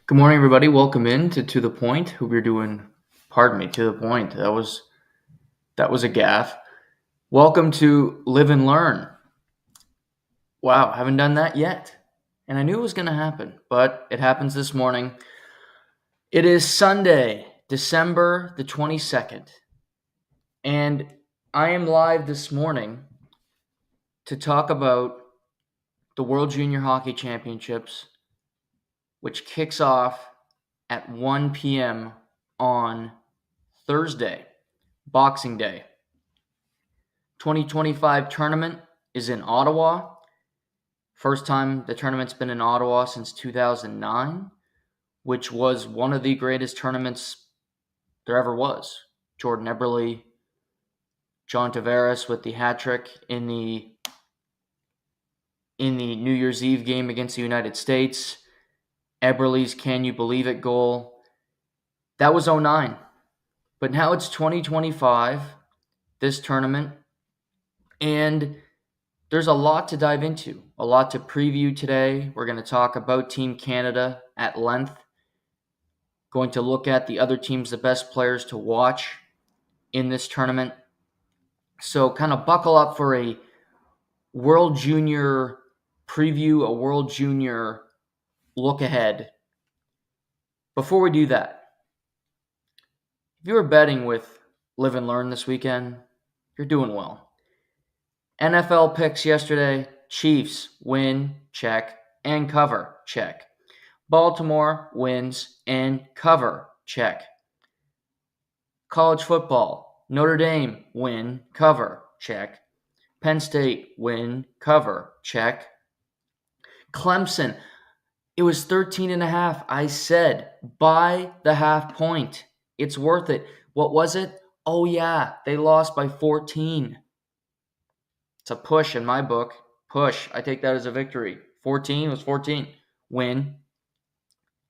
Good morning, everybody. Welcome in to the point. Who we're doing? Pardon me. To the point. That was a gaffe. Welcome to Live and Learn. Wow, haven't done that yet, and I knew it was going to happen, but it happens this morning. It is Sunday, December the 22nd, and I am live this morning to talk about the World Junior Hockey Championships, which kicks off at 1 p.m. on Thursday, Boxing Day. 2025 tournament is in Ottawa. First time the tournament's been in Ottawa since 2009, which was one of the greatest tournaments there ever was. Jordan Eberle, John Tavares with the hat trick in the New Year's Eve game against the United States. Eberle's "Can You Believe It" goal. That was 09. But now it's 2025, this tournament, and there's a lot to dive into, a lot to preview today. We're going to talk about Team Canada at length, going to look at the other teams, the best players to watch in this tournament. So kind of buckle up for a World Junior preview, a World Junior look ahead. Before we do that, if you were betting with Live and Learn this weekend, you're doing well. NFL picks yesterday: Chiefs win, check, and cover, check. Baltimore wins and cover, check. College football: Notre Dame win, cover, check. Penn State win, cover, check. Clemson, it was 13.5. I said, buy the half point. It's worth it. What was it? Oh yeah, they lost by 14. It's a push in my book. Push. I take that as a victory. 14 was 14. Win.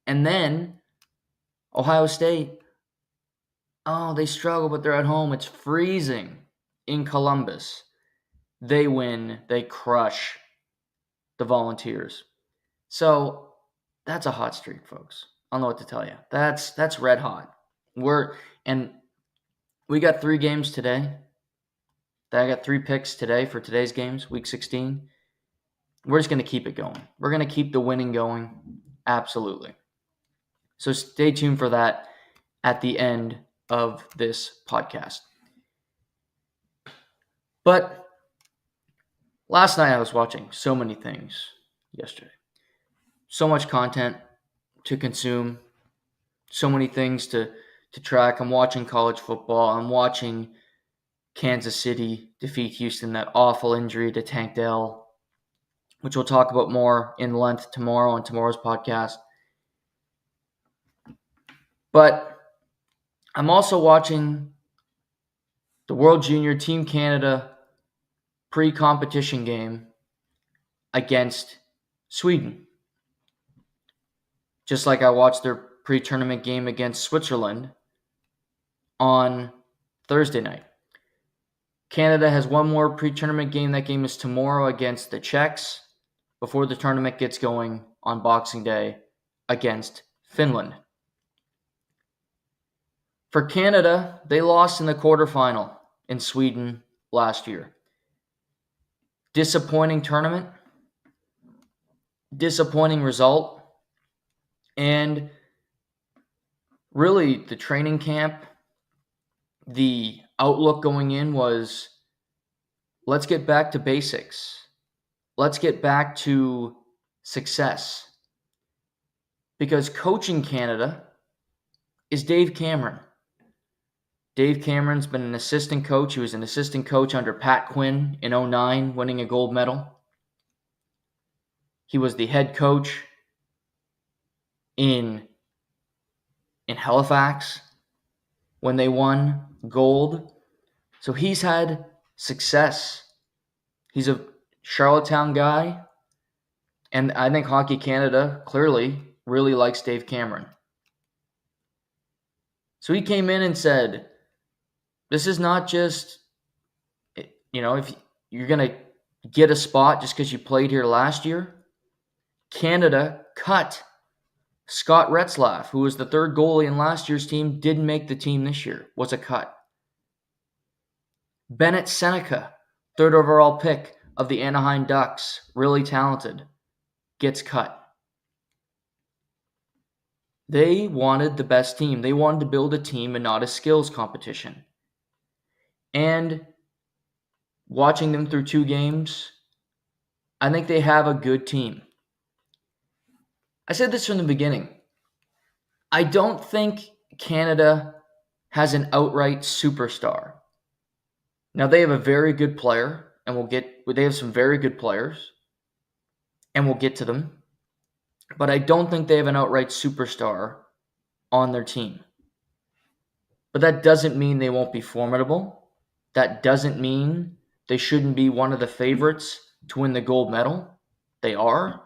And then Ohio State. Oh, they struggle, but they're at home. It's freezing in Columbus. They win. They crush the Volunteers. So that's a hot streak, folks. I don't know what to tell you. That's red hot. We got 3 games today. I got 3 picks today for today's games, week 16. We're just going to keep it going. We're going to keep the winning going. Absolutely. So stay tuned for that at the end of this podcast. But last night I was watching so many things yesterday. So much content to consume. So many things to track. I'm watching college football. I'm watching Kansas City defeat Houston, that awful injury to Tank Dell, which we'll talk about more in length tomorrow on tomorrow's podcast. But I'm also watching the World Junior Team Canada pre-competition game against Sweden. Just like I watched their pre-tournament game against Switzerland on Thursday night. Canada has one more pre-tournament game. That game is tomorrow against the Czechs before the tournament gets going on Boxing Day against Finland. For Canada, they lost in the quarterfinal in Sweden last year. Disappointing tournament, disappointing result, and really the training camp, the outlook going in was, let's get back to basics. Let's get back to success. Because coaching Canada is Dave Cameron. Dave Cameron's been an assistant coach. He was an assistant coach under Pat Quinn in 09, winning a gold medal. He was the head coach in Halifax when they won gold. So he's had success. He's a Charlottetown guy. And I think Hockey Canada clearly really likes Dave Cameron. So he came in and said, this is not just, if you're going to get a spot just because you played here last year. Canada cut Scott Retzlaff, who was the third goalie in last year's team, didn't make the team this year, was a cut. Bennett Seneca, third overall pick of the Anaheim Ducks, really talented, gets cut. They wanted the best team. They wanted to build a team and not a skills competition. And watching them through 2 games, I think they have a good team. I said this from the beginning. I don't think Canada has an outright superstar. Now, they have a very good player, and they have some very good players, and we'll get to them. But I don't think they have an outright superstar on their team. But that doesn't mean they won't be formidable. That doesn't mean they shouldn't be one of the favorites to win the gold medal. They are.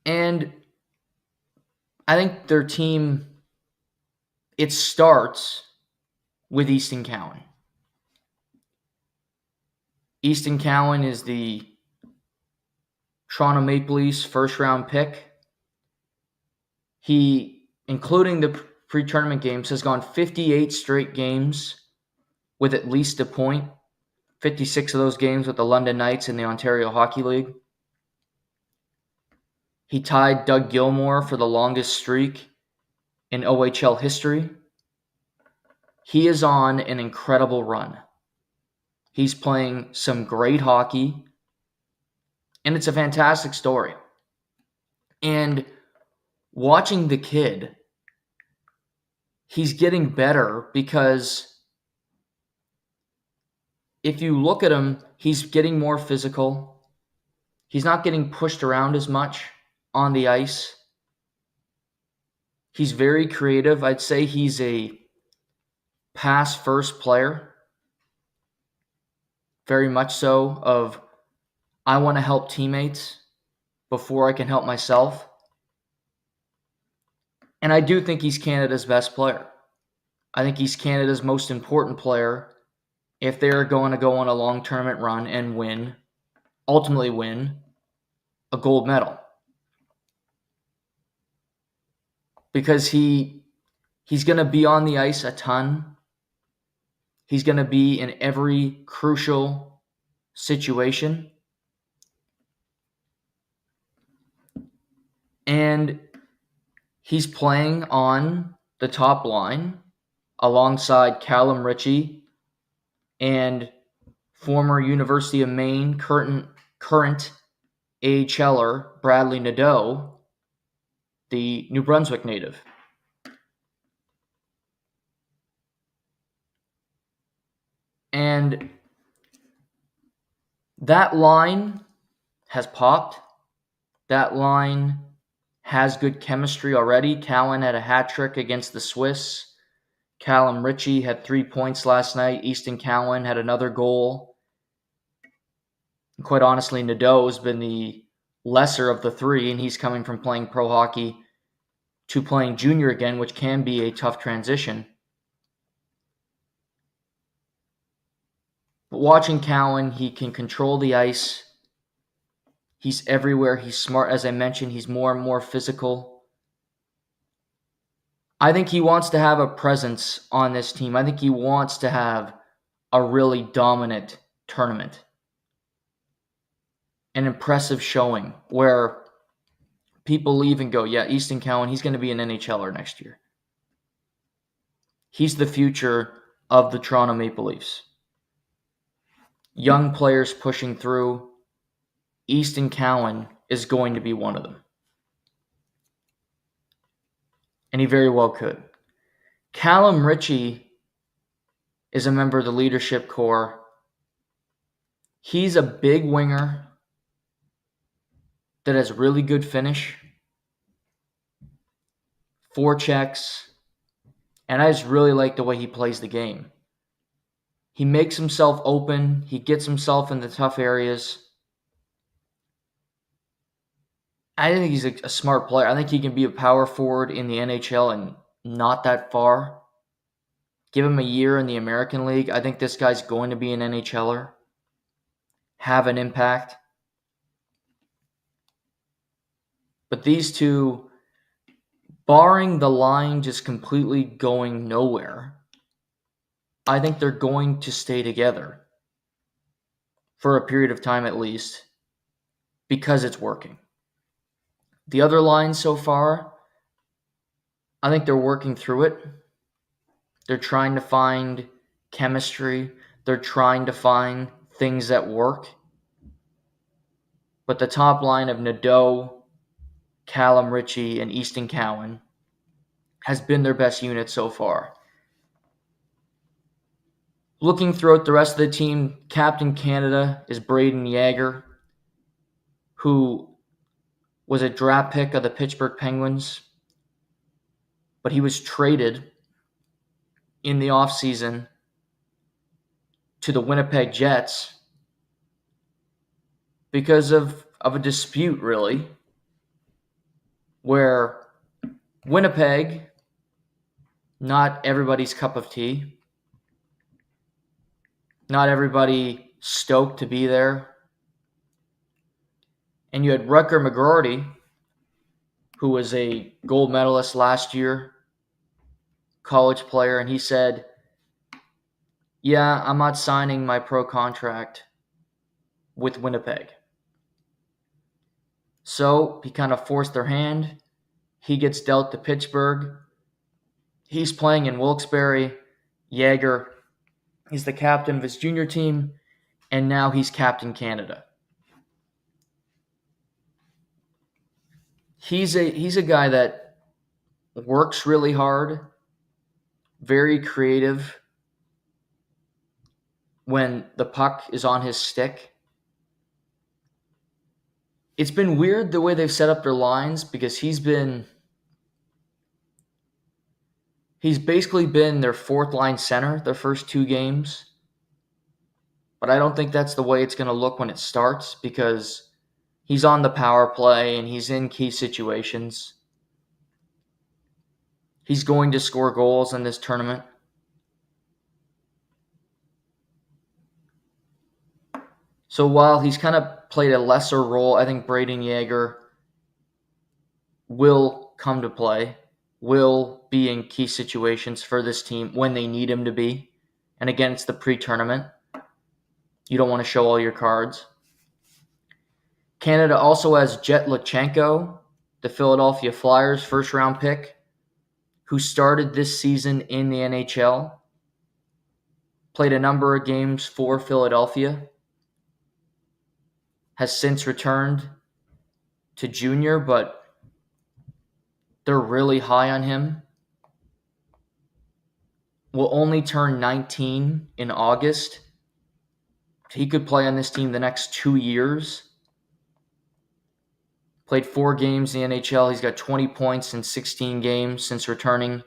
And I think their team, it starts with Easton Cowan. Easton Cowan is the Toronto Maple Leafs first-round pick. He, including the pre-tournament games, has gone 58 straight games with at least a point. 56 of those games with the London Knights in the Ontario Hockey League. He tied Doug Gilmour for the longest streak in OHL history. He is on an incredible run. He's playing some great hockey, and it's a fantastic story. And watching the kid, he's getting better because if you look at him, he's getting more physical. He's not getting pushed around as much on the ice. He's very creative. I'd say he's a pass-first player. Very much so of, I want to help teammates before I can help myself. And I do think he's Canada's best player. I think he's Canada's most important player if they're going to go on a long tournament run and ultimately win a gold medal. Because he's going to be on the ice a ton. He's going to be in every crucial situation. And he's playing on the top line alongside Callum Ritchie and former University of Maine current AHLer Bradley Nadeau, the New Brunswick native. And that line has popped. That line has good chemistry already. Cowan had a hat trick against the Swiss. Callum Ritchie had 3 points last night. Easton Cowan had another goal. And quite honestly, Nadeau has been the lesser of the three, and he's coming from playing pro hockey to playing junior again, which can be a tough transition. But watching Cowan, he can control the ice. He's everywhere. He's smart. As I mentioned, he's more and more physical. I think he wants to have a presence on this team. I think he wants to have a really dominant tournament. An impressive showing where people leave and go, yeah, Easton Cowan, he's going to be an NHLer next year. He's the future of the Toronto Maple Leafs. Young players pushing through. Easton Cowan is going to be one of them. And he very well could. Callum Ritchie is a member of the leadership core. He's a big winger that has really good finish, forechecks, and I just really like the way he plays the game. He makes himself open. He gets himself in the tough areas. I think he's a smart player. I think he can be a power forward in the NHL and not that far. Give him a year in the American League. I think this guy's going to be an NHLer. Have an impact. But these two, barring the line just completely going nowhere, I think they're going to stay together for a period of time at least because it's working. The other lines so far, I think they're working through it. They're trying to find chemistry. They're trying to find things that work. But the top line of Nadeau, Callum Ritchie, and Easton Cowan has been their best unit so far. Looking throughout the rest of the team, Captain Canada is Brayden Yager, who was a draft pick of the Pittsburgh Penguins, but he was traded in the offseason to the Winnipeg Jets because of a dispute, really, where Winnipeg, not everybody's cup of tea, not everybody stoked to be there. And you had Rutger McGroarty, who was a gold medalist last year, college player, and he said, yeah, I'm not signing my pro contract with Winnipeg. So he kind of forced their hand. He gets dealt to Pittsburgh. He's playing in Wilkes-Barre. Yager, he's the captain of his junior team, and now he's Captain Canada. He's a guy that works really hard, very creative when the puck is on his stick. It's been weird the way they've set up their lines because he's basically been their fourth line center the first two games. But I don't think that's the way it's going to look when it starts because he's on the power play and he's in key situations. He's going to score goals in this tournament. So while he's kind of played a lesser role, I think Brayden Yager will come to play, will be in key situations for this team when they need him to be. And again, it's the pre-tournament. You don't want to show all your cards. Canada also has Jet Lachenko, the Philadelphia Flyers first-round pick, who started this season in the NHL, played a number of games for Philadelphia, has since returned to junior, but they're really high on him. Will only turn 19 in August. He could play on this team the next 2 years. Played 4 games in the NHL. He's got 20 points in 16 games since returning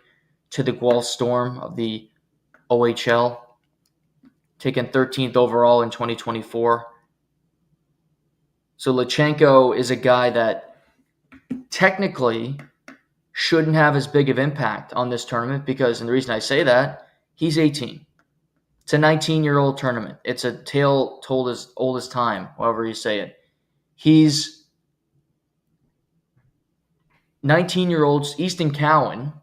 to the Guelph Storm of the OHL. Taken 13th overall in 2024. So Lachenko is a guy that technically shouldn't have as big of impact on this tournament because, and the reason I say that, he's 18. It's a 19-year-old tournament. It's a tale told as old as time, however you say it. He's 19-year-olds, Easton Cowan,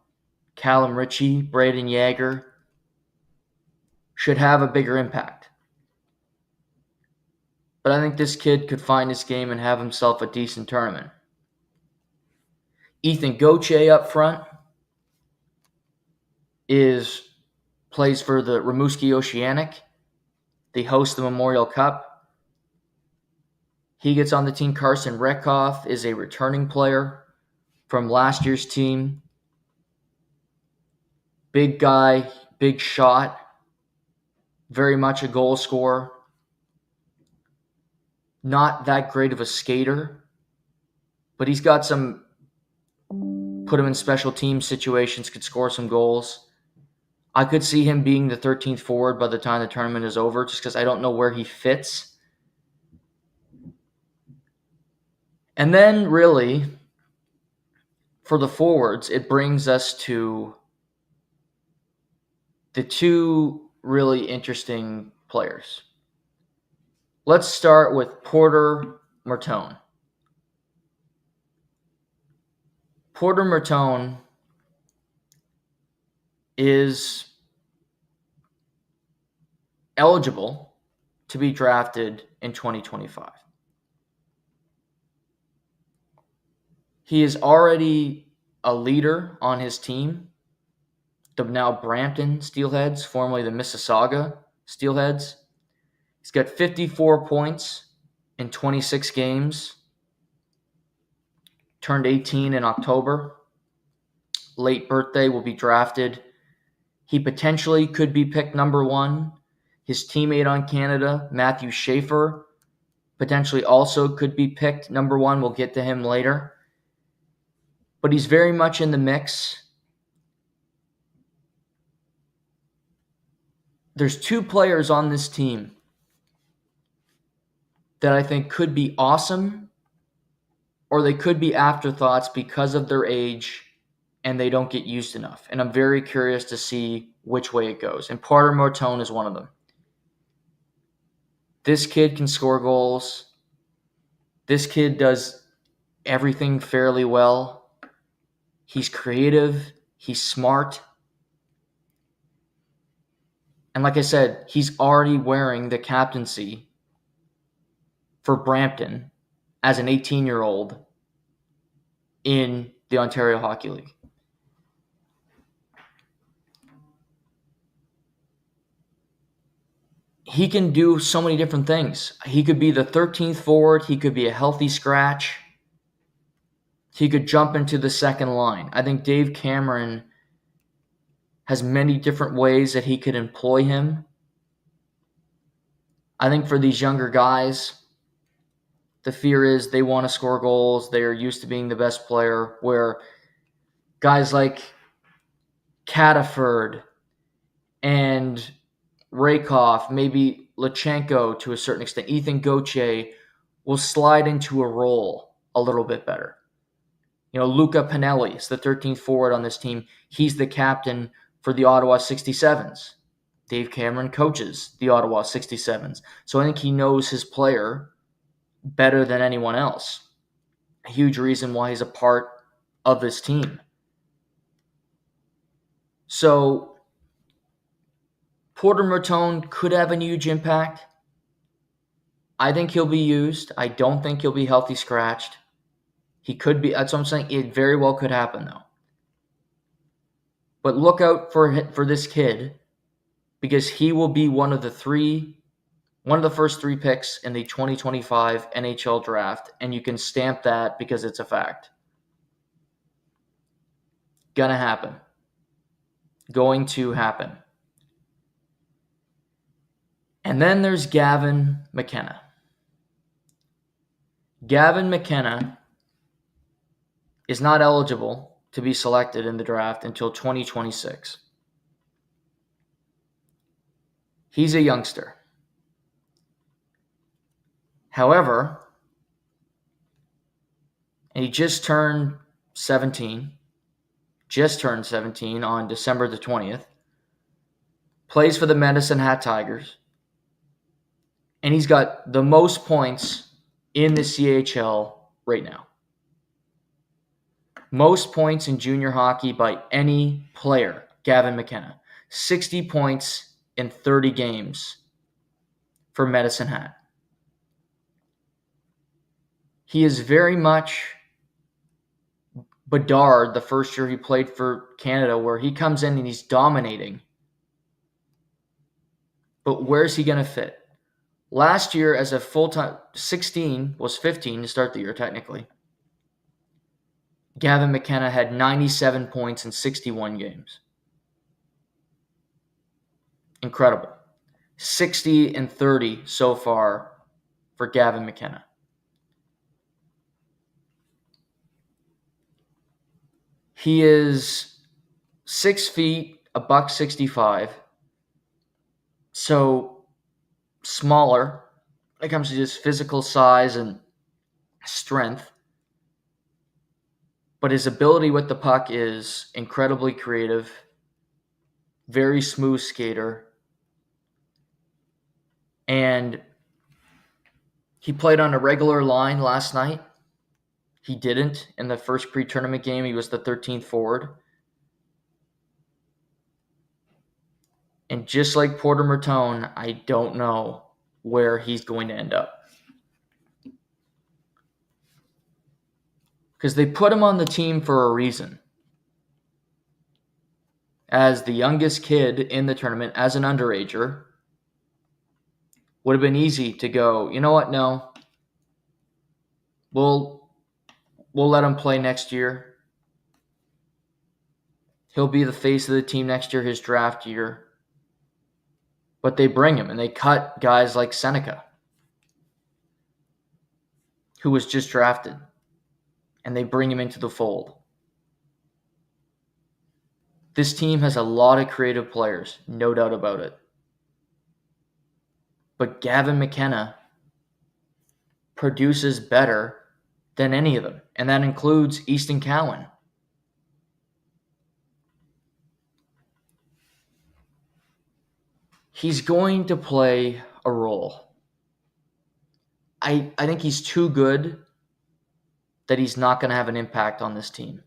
Callum Ritchie, Brayden Yager, should have a bigger impact. But I think this kid could find his game and have himself a decent tournament. Ethan Gauthier up front plays for the Rimouski Oceanic. They host the Memorial Cup. He gets on the team. Carson Rekoff is a returning player from last year's team. Big guy, big shot, very much a goal scorer. Not that great of a skater, but he's got some, put him in special team situations, could score some goals. I could see him being the 13th forward by the time the tournament is over just because I don't know where he fits. And then really, for the forwards, it brings us to the two really interesting players. Let's start with Porter Martone. Porter Mertone is eligible to be drafted in 2025. He is already a leader on his team, the now Brampton Steelheads, formerly the Mississauga Steelheads. He's got 54 points in 26 games. Turned 18 in October. Late birthday, will be drafted. He potentially could be picked number 1. His teammate on Canada, Matthew Schaefer, potentially also could be picked number 1. We'll get to him later. But he's very much in the mix. There's 2 players on this team that I think could be awesome, or they could be afterthoughts because of their age and they don't get used enough. And I'm very curious to see which way it goes. And Porter Mertone is one of them. This kid can score goals. This kid does everything fairly well. He's creative. He's smart. And like I said, he's already wearing the captaincy for Brampton as an 18-year-old in the Ontario Hockey League. He can do so many different things. He could be the 13th forward. He could be a healthy scratch. He could jump into the second line. I think Dave Cameron has many different ways that he could employ him. I think for these younger guys, the fear is they want to score goals. They are used to being the best player, where guys like Cataford and Rakoff, maybe Lachenko to a certain extent, Ethan Gauthier will slide into a role a little bit better. Luca Pinelli is the 13th forward on this team. He's the captain for the Ottawa 67s. Dave Cameron coaches the Ottawa 67s. So I think he knows his player better than anyone else. A huge reason why he's a part of this team. So Porter Mertone could have a huge impact. I think he'll be used. I don't think he'll be healthy scratched. He could be. That's what I'm saying. It very well could happen, though. But look out for this kid, because he will be one of the first 3 picks in the 2025 NHL draft, and you can stamp that because it's a fact. Gonna happen. Going to happen. And then there's Gavin McKenna. Gavin McKenna is not eligible to be selected in the draft until 2026. He's a youngster. However, he just turned 17 on December the 20th, plays for the Medicine Hat Tigers, and he's got the most points in the CHL right now. Most points in junior hockey by any player, Gavin McKenna. 60 points in 30 games for Medicine Hat. He is very much Bedard the first year he played for Canada, where he comes in and he's dominating. But where's he going to fit? Last year, as a full-time, 16 was 15 to start the year technically. Gavin McKenna had 97 points in 61 games. Incredible. 60 and 30 so far for Gavin McKenna. He is 6 feet, $165. So smaller when it comes to just physical size and strength. But his ability with the puck is incredibly creative. Very smooth skater. And he played on a regular line last night. He didn't in the first pre-tournament game. He was the 13th forward. And just like Porter Mertone, I don't know where he's going to end up. Because they put him on the team for a reason. As the youngest kid in the tournament, as an underager, would have been easy to go, you know what, no. We'll let him play next year. He'll be the face of the team next year, his draft year. But they bring him, and they cut guys like Seneca, who was just drafted, and they bring him into the fold. This team has a lot of creative players, no doubt about it. But Gavin McKenna produces better than any of them, and that includes Easton Cowan. He's going to play a role. I think he's too good that he's not going to have an impact on this team.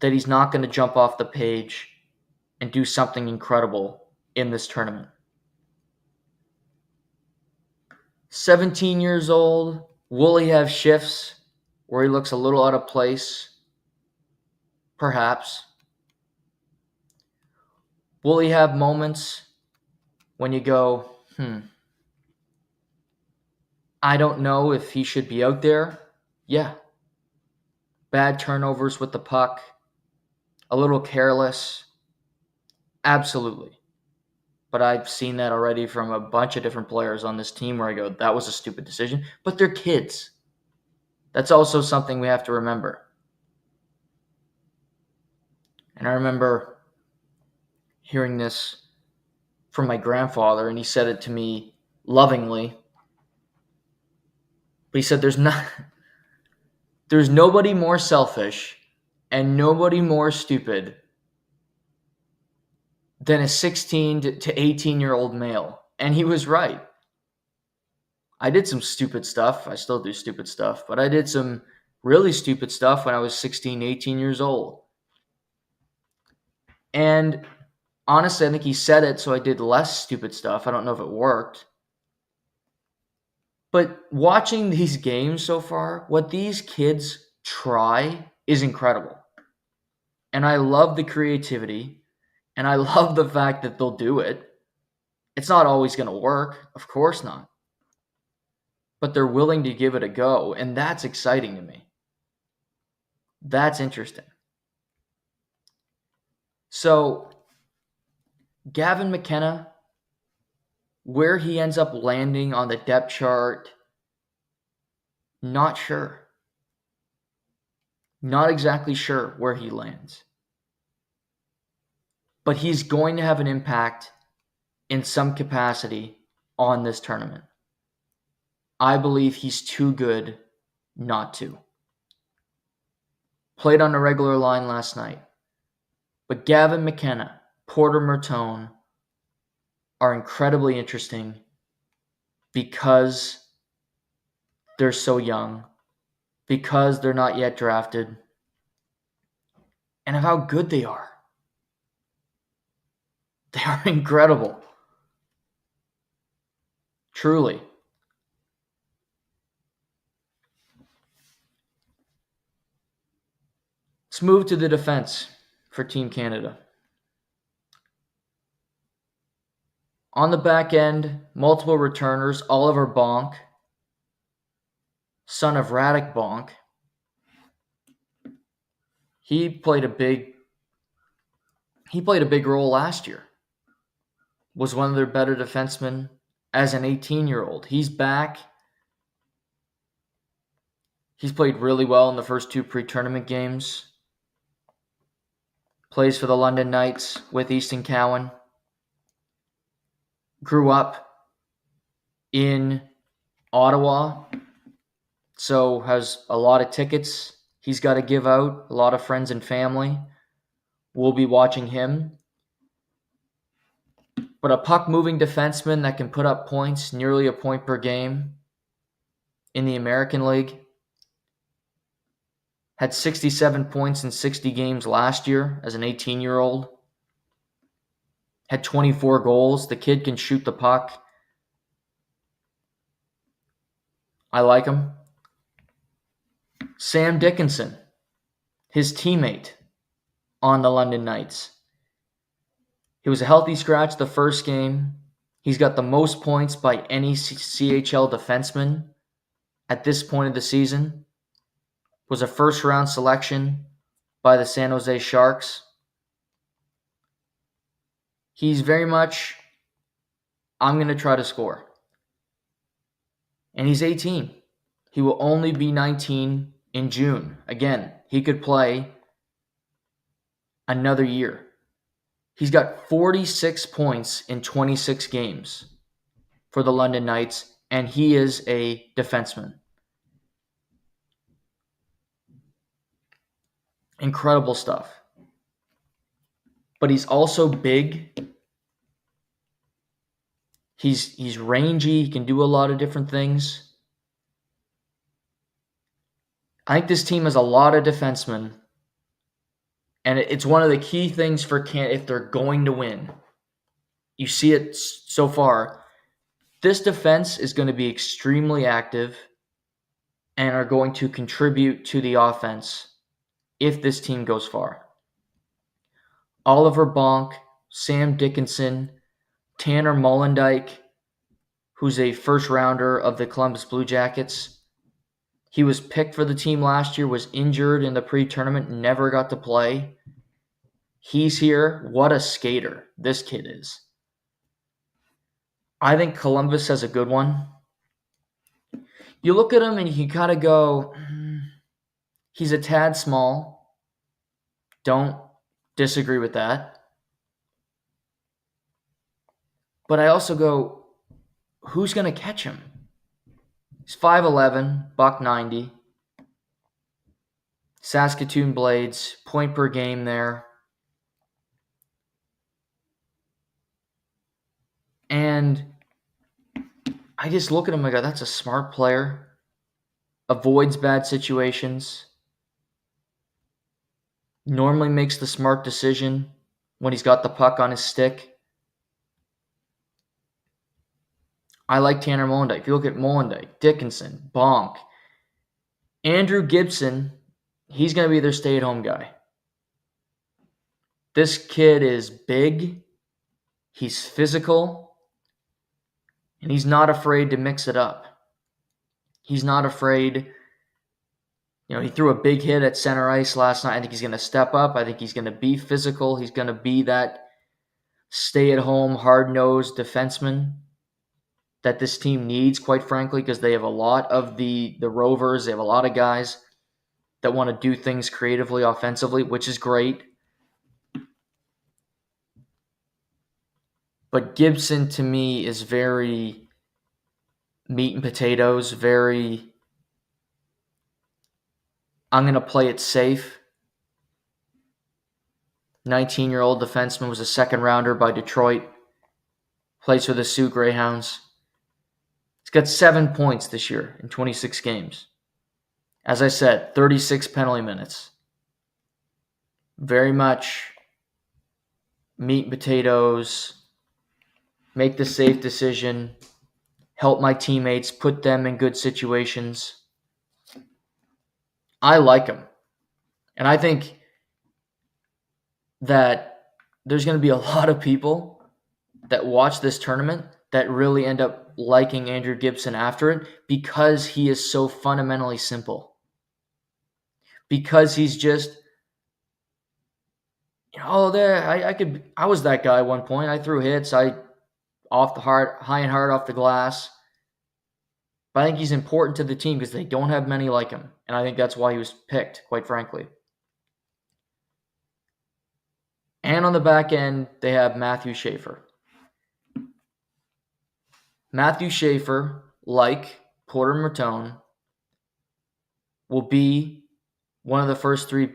That he's not going to jump off the page and do something incredible in this tournament. 17 years old, will he have shifts where he looks a little out of place? Perhaps. Will he have moments when you go, I don't know if he should be out there? Yeah. Bad turnovers with the puck, a little careless. Absolutely. But I've seen that already from a bunch of different players on this team where I go, that was a stupid decision. But they're kids. That's also something we have to remember. And I remember hearing this from my grandfather, and he said it to me lovingly. But he said there's nobody more selfish and nobody more stupid than a 16 to 18-year-old male. And he was right. I did some stupid stuff. I still do stupid stuff, but I did some really stupid stuff when I was 16, 18 years old. And honestly, I think he said it so I did less stupid stuff. I don't know if it worked. But watching these games so far, what these kids try is incredible. And I love the creativity, and I love the fact that they'll do it. It's not always going to work, of course not. But they're willing to give it a go, and that's exciting to me. That's interesting. So, Gavin McKenna, where he ends up landing on the depth chart, not sure. Not exactly sure where he lands. But he's going to have an impact in some capacity on this tournament. I believe he's too good not to. Played on a regular line last night. But Gavin McKenna, Porter Mertone are incredibly interesting because they're so young, because they're not yet drafted, and of how good they are. They are incredible. Truly. Let's move to the defense for Team Canada. On the back end, multiple returners, Oliver Bonk, son of Radek Bonk. He played a big role last year. Was one of their better defensemen as an 18-year-old. He's back. He's played really well in the first two pre-tournament games. Plays for the London Knights with Easton Cowan. Grew up in Ottawa, so has a lot of tickets he's got to give out, a lot of friends and family. We'll be watching him. But a puck-moving defenseman that can put up points, nearly a point per game in the American League. Had 67 points in 60 games last year as an 18-year-old. Had 24 goals. The kid can shoot the puck. I like him. Sam Dickinson, his teammate on the London Knights. He was a healthy scratch the first game. He's got the most points by any CHL defenseman at this point of the season. Was a first-round selection by the San Jose Sharks. He's very much, I'm going to try to score. And he's 18. He will only be 19 in June. Again, he could play another year. He's got 46 points in 26 games for the London Knights, and he is a defenseman. Incredible stuff. But he's also big. He's rangy. He can do a lot of different things. I think this team has a lot of defensemen, and it's one of the key things for if they're going to win. You see it so far. This defense is going to be extremely active and are going to contribute to the offense if this team goes far. Oliver Bonk, Sam Dickinson, Tanner Molendyk, who's a first-rounder of the Columbus Blue Jackets. He was picked for the team last year, was injured in the pre-tournament, never got to play. He's here. What a skater this kid is. I think Columbus has a good one. You look at him and you kind of go, he's a tad small. Don't disagree with that. But I also go, who's going to catch him? He's 5'11", $190. Saskatoon Blades, point per game there. And I just look at him and go, that's a smart player. Avoids bad situations. Normally makes the smart decision when he's got the puck on his stick. I like Tanner Molendyk. If you look at Molendyk, Dickinson, Bonk, Andrew Gibson, he's going to be their stay-at-home guy. This kid is big. He's physical. And he's not afraid to mix it up. He's not afraid. He threw a big hit at center ice last night. I think he's going to step up. I think he's going to be physical. He's going to be that stay-at-home, hard-nosed defenseman that this team needs, quite frankly, because they have a lot of the rovers. They have a lot of guys that want to do things creatively, offensively, which is great. But Gibson, to me, is very meat and potatoes, very, I'm going to play it safe. 19-year-old defenseman, was a second-rounder by Detroit. Plays for the Sioux Greyhounds. He's got 7 points this year in 26 games. As I said, 36 penalty minutes. Very much meat and potatoes. Make the safe decision. Help my teammates. Put them in good situations. I like him. And I think that there's going to be a lot of people that watch this tournament that really end up liking Andrew Gibson after it because he is so fundamentally simple. Because he's just, I was that guy at one point. I threw hits. Off the heart, high and hard off the glass. But I think he's important to the team because they don't have many like him. And I think that's why he was picked, quite frankly. And on the back end, they have Matthew Schaefer. Matthew Schaefer, like Porter Martone, will be one of the first 3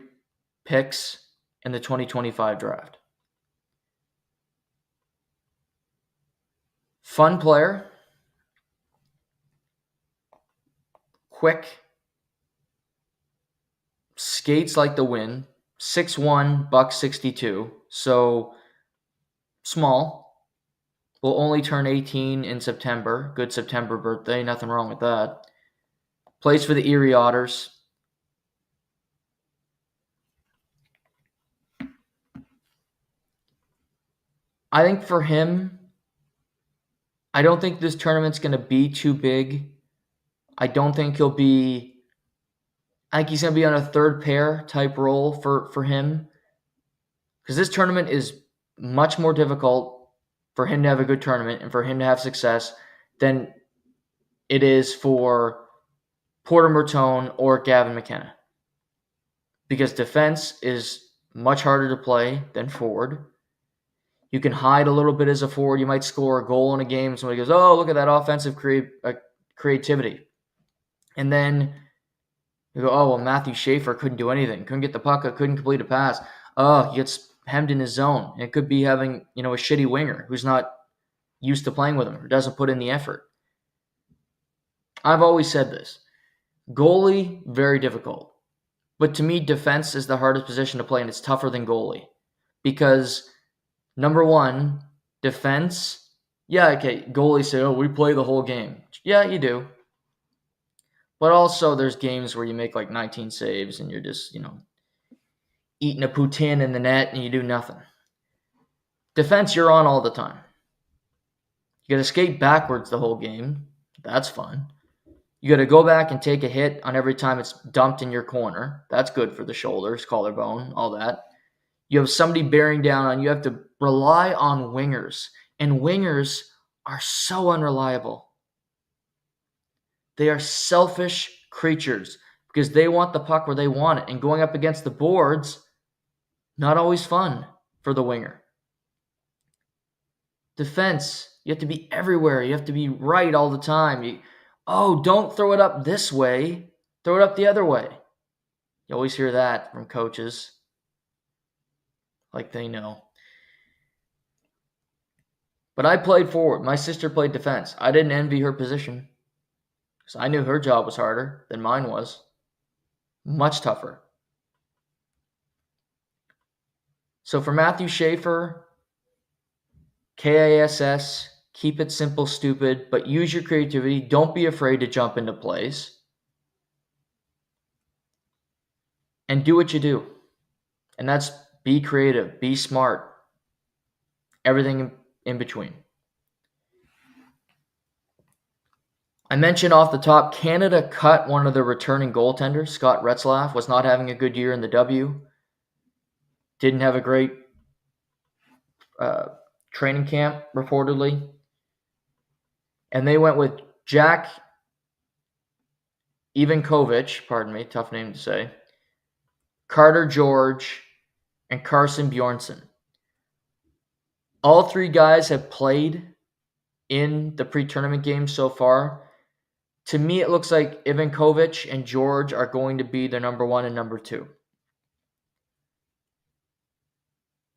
picks in the 2025 draft. Fun player. Quick. skates like the wind, 6'1", buck 62, so small. Will only turn 18 in September. Good September birthday, nothing wrong with that. Plays for the Erie Otters. I think for him, I don't think this tournament's going to be too big. I think he's going to be on a third pair type role for him. Because this tournament is much more difficult for him to have a good tournament and for him to have success than it is for Porter Mertone or Gavin McKenna. Because defense is much harder to play than forward. You can hide a little bit as a forward. You might score a goal in a game. Somebody goes, oh, look at that offensive creativity. And then you go, oh, well, Matthew Schaefer couldn't do anything. Couldn't get the puck. Couldn't complete a pass. Oh, he gets hemmed in his zone. And it could be having, a shitty winger who's not used to playing with him or doesn't put in the effort. I've always said this. Goalie, very difficult. But to me, defense is the hardest position to play, and it's tougher than goalie. Because, number one, defense, yeah, okay, goalies say, oh, we play the whole game. Yeah, you do. But also, there's games where you make like 19 saves and you're just, eating a poutine in the net and you do nothing. Defense, you're on all the time. You got to skate backwards the whole game. That's fun. You got to go back and take a hit on every time it's dumped in your corner. That's good for the shoulders, collarbone, all that. You have somebody bearing down on you. You have to rely on wingers. And wingers are so unreliable. They are selfish creatures because they want the puck where they want it. And going up against the boards, not always fun for the winger. Defense, you have to be everywhere. You have to be right all the time. Don't throw it up this way. Throw it up the other way. You always hear that from coaches. Like they know. But I played forward. My sister played defense. I didn't envy her position. Because I knew her job was harder than mine was. Much tougher. So for Matthew Schaefer, KISS, keep it simple, stupid, but use your creativity. Don't be afraid to jump into plays. And do what you do. And that's be creative, be smart. Everything in between. I mentioned off the top, Canada cut one of their returning goaltenders. Scott Retzlaff was not having a good year in the W. Didn't have a great training camp, reportedly. And they went with Jack Ivankovic, pardon me, tough name to say, Carter George, and Carson Bjornsson. All three guys have played in the pre-tournament games so far. To me, it looks like Ivankovic and George are going to be the number one and number two.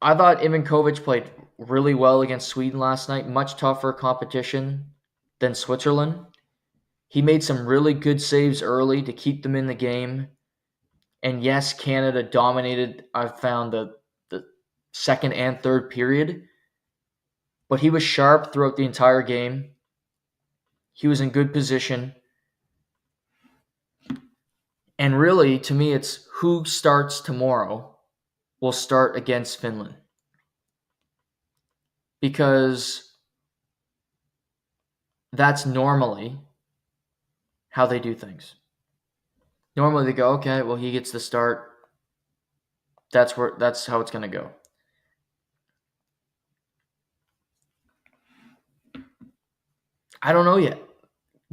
I thought Ivankovic played really well against Sweden last night. Much tougher competition than Switzerland. He made some really good saves early to keep them in the game. And yes, Canada dominated, I found, the second and third period. But he was sharp throughout the entire game. He was in good position. And really, to me, it's who starts tomorrow will start against Finland. Because that's normally how they do things. Normally they go, okay, well, he gets the start. That's how it's going to go. I don't know yet.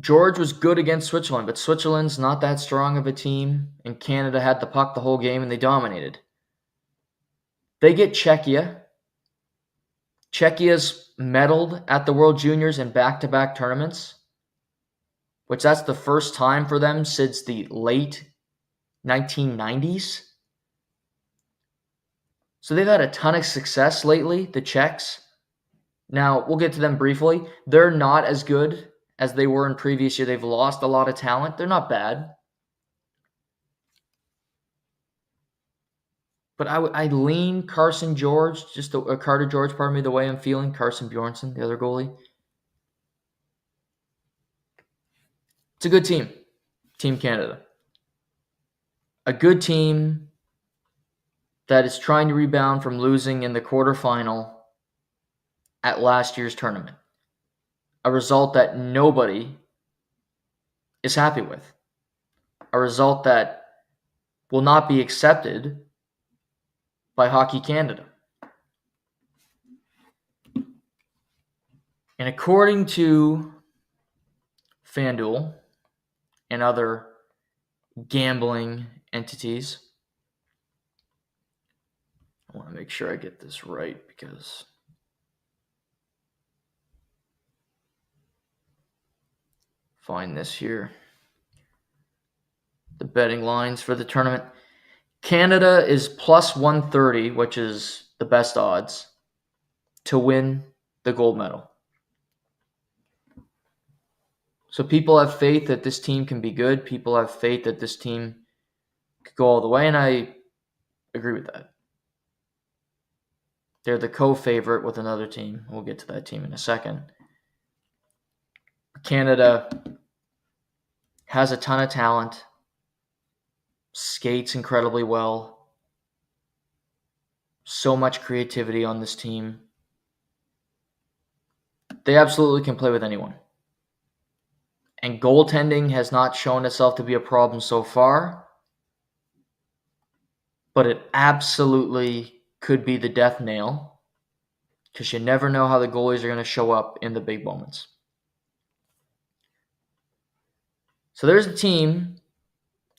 George was good against Switzerland, but Switzerland's not that strong of a team, and Canada had the puck the whole game, and they dominated. They get Czechia. Czechia's medaled at the World Juniors in back-to-back tournaments, which that's the first time for them since the late 1990s. So they've had a ton of success lately, the Czechs. Now, we'll get to them briefly. They're not as good as they were in previous year. They've lost a lot of talent. They're not bad. But I lean Carter George, the way I'm feeling. Carson Bjornsson, the other goalie. It's a good team. Team Canada. A good team that is trying to rebound from losing in the quarterfinal at last year's tournament. A result that nobody is happy with. A result that will not be accepted by Hockey Canada. And according to FanDuel and other gambling entities, I want to make sure I get this right because find this here. The betting lines for the tournament. Canada is plus 130, which is the best odds, to win the gold medal. So people have faith that this team can be good. People have faith that this team could go all the way, and I agree with that. They're the co-favorite with another team. We'll get to that team in a second. Canada has a ton of talent, skates incredibly well, so much creativity on this team. They absolutely can play with anyone. And goaltending has not shown itself to be a problem so far, but it absolutely could be the death nail because you never know how the goalies are going to show up in the big moments. So there's a team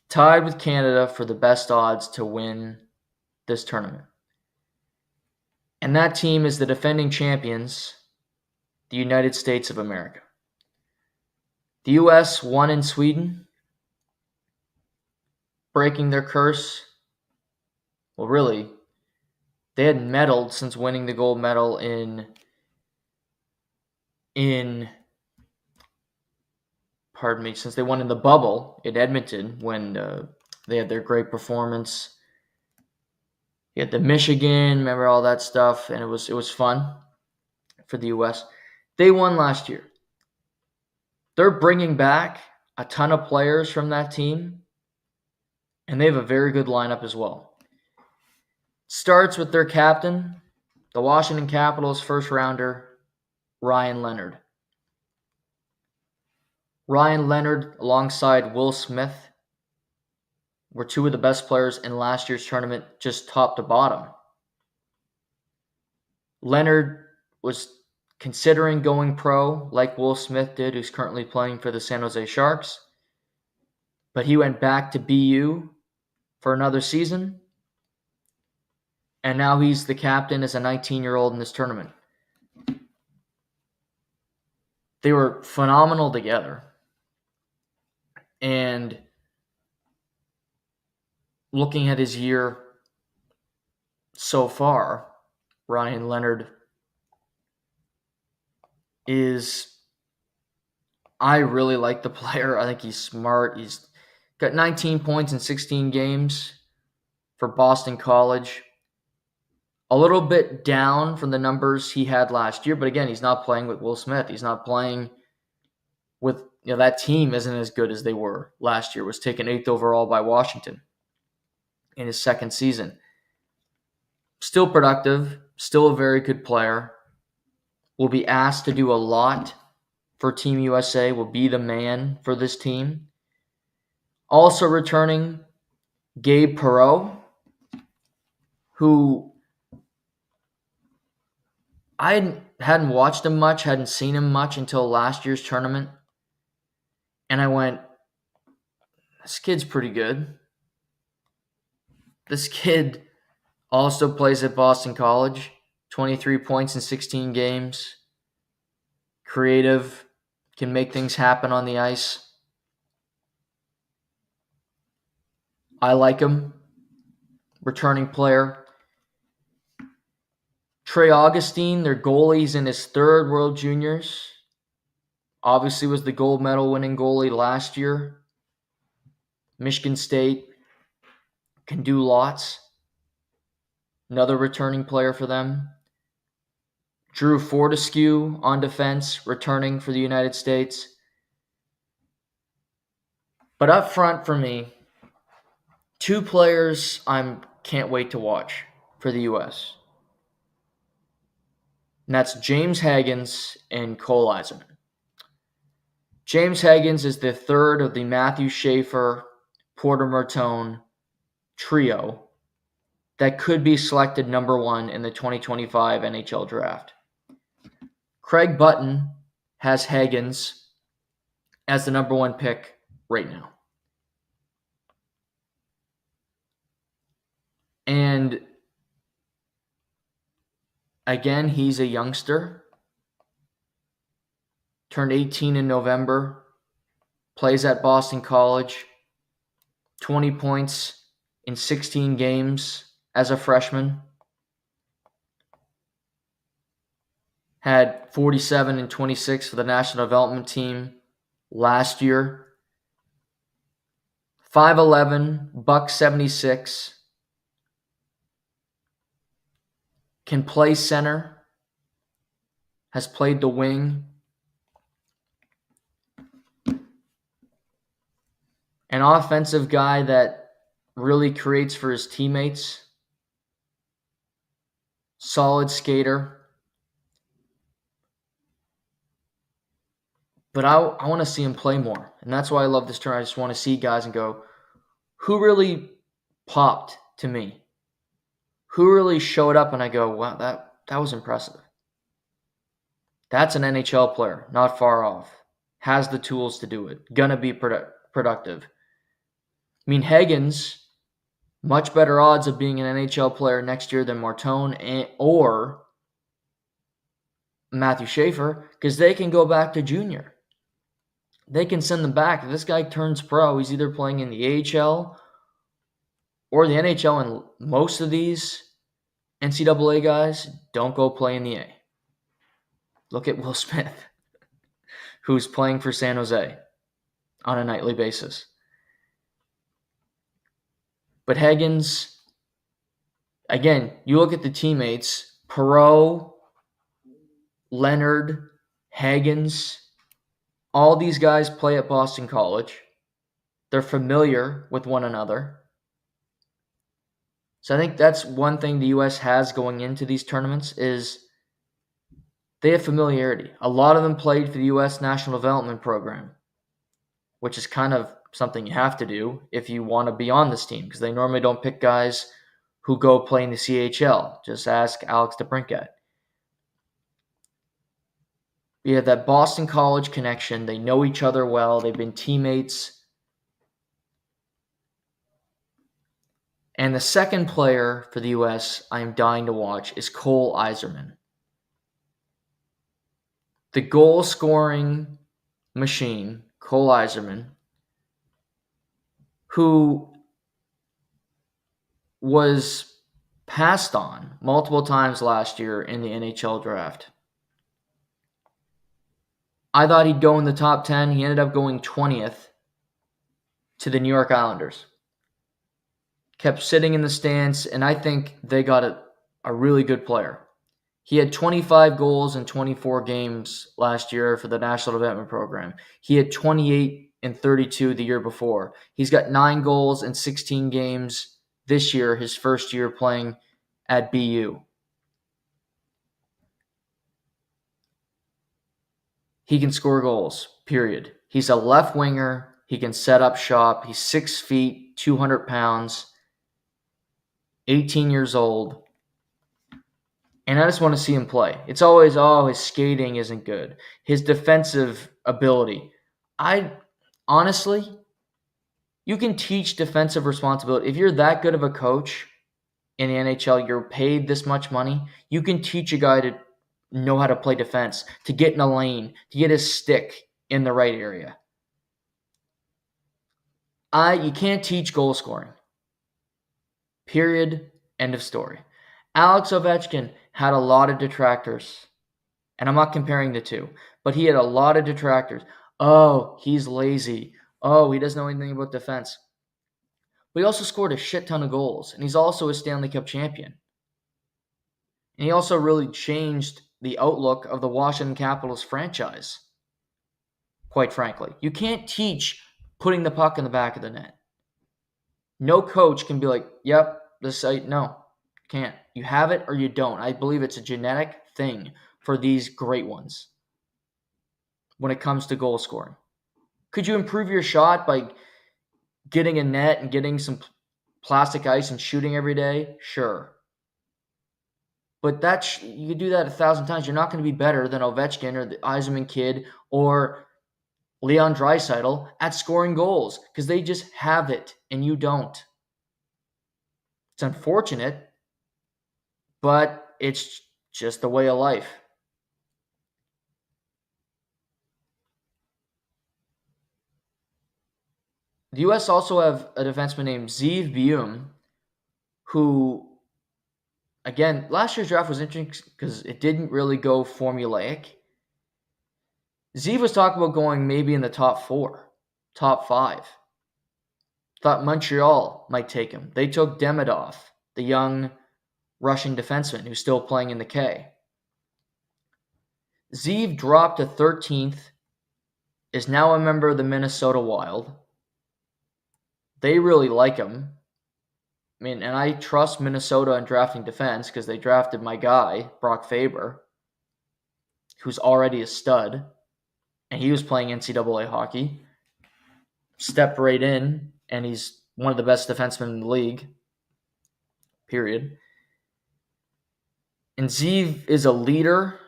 tied with Canada for the best odds to win this tournament. And that team is the defending champions, the United States of America. The U.S. won in Sweden, breaking their curse. Well, really, they hadn't medaled since winning the gold medal since they won in the bubble in Edmonton when they had their great performance. You had the Michigan, remember all that stuff, and it was fun for the U.S. They won last year. They're bringing back a ton of players from that team, and they have a very good lineup as well. Starts with their captain, the Washington Capitals first rounder, Ryan Leonard. Ryan Leonard alongside Will Smith were two of the best players in last year's tournament, just top to bottom. Leonard was considering going pro like Will Smith did, who's currently playing for the San Jose Sharks. But he went back to BU for another season. And now he's the captain as a 19-year-old in this tournament. They were phenomenal together. And looking at his year so far, Ryan Leonard I really like the player. I think he's smart. He's got 19 points in 16 games for Boston College. A little bit down from the numbers he had last year, but again, he's not playing with Will Smith. He's not playing with, that team isn't as good as they were last year. Was taken 8th overall by Washington in his second season. Still productive, still a very good player. Will be asked to do a lot for Team USA, will be the man for this team. Also returning, Gabe Perreault, who I hadn't watched him much, hadn't seen him much until last year's tournament. And I went, this kid's pretty good. This kid also plays at Boston College, 23 points in 16 games. Creative, can make things happen on the ice. I like him. Returning player. Trey Augustine, their goalie's in his third World Juniors. Obviously was the gold medal winning goalie last year. Michigan State can do lots. another returning player for them. Drew Fortescue on defense, returning for the United States. But up front for me, two players I can't wait to watch for the U.S. And that's James Hagens and Cole Eiserman. James Hagens is the third of the Matthew Schaefer, Porter Martone trio that could be selected number one in the 2025 NHL draft. Craig Button has Hagens as the number one pick right now. And again, he's a youngster. Turned 18 in November. Plays at Boston College. 20 points in 16 games as a freshman. Had 47 and 26 for the national development team last year. 5'11", $176. Can play center. Has played the wing. An offensive guy that really creates for his teammates. Solid skater. But I want to see him play more. And that's why I love this tournament. I just want to see guys and go, who really popped to me? Who really showed up and I go, wow, that was impressive. That's an NHL player, not far off. Has the tools to do it. Gonna be productive. I mean, Hagens, much better odds of being an NHL player next year than Martone or Matthew Schaefer, because they can go back to junior. They can send them back. If this guy turns pro, he's either playing in the AHL or the NHL, and most of these NCAA guys don't go play in the A. Look at Will Smith, who's playing for San Jose on a nightly basis. But Hagens, again, you look at the teammates, Perreault, Leonard, Hagens, all these guys play at Boston College. They're familiar with one another. So I think that's one thing the U.S. has going into these tournaments is they have familiarity. A lot of them played for the U.S. National Development Program, which is kind of something you have to do if you want to be on this team, because they normally don't pick guys who go play in the CHL. Just ask Alex DeBrincat. We have that Boston College connection. They know each other well. They've been teammates. And the second player for the U.S. I am dying to watch is Cole Eiserman. The goal-scoring machine, Cole Eiserman, who was passed on multiple times last year in the NHL draft. I thought he'd go in the top 10. He ended up going 20th to the New York Islanders. Kept sitting in the stands, and I think they got a really good player. He had 25 goals in 24 games last year for the National Development Program. He had 28 and 32 the year before. He's got 9 goals in 16 games this year, his first year playing at BU. He can score goals, period. He's a left winger. He can set up shop. He's 6 feet, 200 pounds, 18 years old. And I just want to see him play. It's always, his skating isn't good. His defensive ability. Honestly, you can teach defensive responsibility. If you're that good of a coach in the NHL, you're paid this much money, you can teach a guy to know how to play defense, to get in a lane, to get his stick in the right area. You can't teach goal scoring. Period. End of story. Alex Ovechkin had a lot of detractors, and I'm not comparing the two, but he had a lot of detractors. Oh, he's lazy. Oh, he doesn't know anything about defense. But he also scored a shit ton of goals, and he's also a Stanley Cup champion. And he also really changed the outlook of the Washington Capitals franchise, quite frankly. You can't teach putting the puck in the back of the net. No coach can be like, yep, no, can't. You have it or you don't. I believe it's a genetic thing for these great ones when it comes to goal scoring. Could you improve your shot by getting a net and getting some plastic ice and shooting every day? Sure. But you could do that 1,000 times. You're not going to be better than Ovechkin or the Yzerman kid or Leon Draisaitl at scoring goals because they just have it and you don't. It's unfortunate, but it's just the way of life. The U.S. also have a defenseman named Zeev Buum, who, again, last year's draft was interesting because it didn't really go formulaic. Zeev was talking about going maybe in the top 4, top 5. Thought Montreal might take him. They took Demidov, the young Russian defenseman who's still playing in the K. Zeev dropped to 13th, is now a member of the Minnesota Wild. They really like him. I mean, and I trust Minnesota in drafting defense because they drafted my guy, Brock Faber, who's already a stud, and he was playing NCAA hockey. Stepped right in, and he's one of the best defensemen in the league, period. And Zeev is a leader.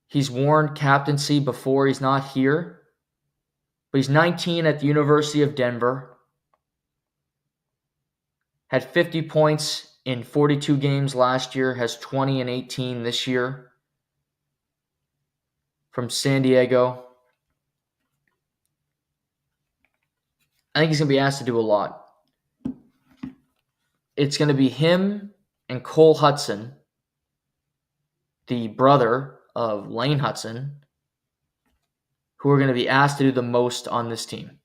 He's worn captaincy before. He's not here. But he's 19 at the University of Denver. Had 50 points in 42 games last year. Has 20 and 18 this year. From San Diego. I think he's going to be asked to do a lot. It's going to be him and Cole Hudson, the brother of Lane Hudson, who are going to be asked to do the most on this team,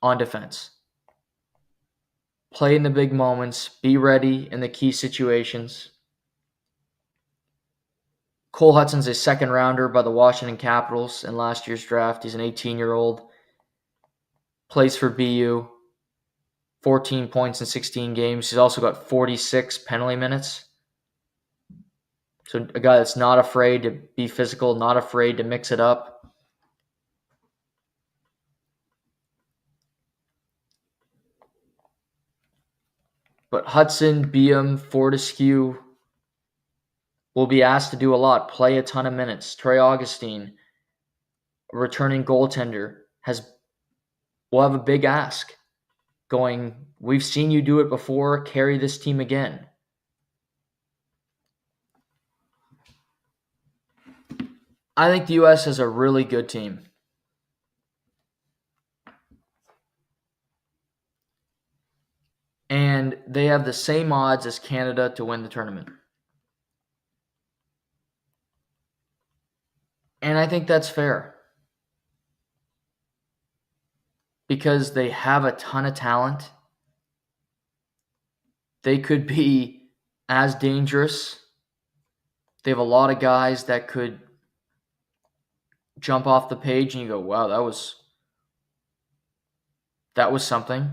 on defense. Play in the big moments, be ready in the key situations. Cole Hudson's a second rounder by the Washington Capitals in last year's draft. He's an 18-year-old. Plays for BU. 14 points in 16 games. He's also got 46 penalty minutes. So a guy that's not afraid to be physical, not afraid to mix it up. But Hudson, Buum, Fortescue will be asked to do a lot, play a ton of minutes. Trey Augustine, a returning goaltender, will have a big ask. Going, we've seen you do it before, carry this team again. I think the U.S. has a really good team. And they have the same odds as Canada to win the tournament. And I think that's fair. Because they have a ton of talent. They could be as dangerous. They have a lot of guys that could jump off the page and you go, wow, that was something.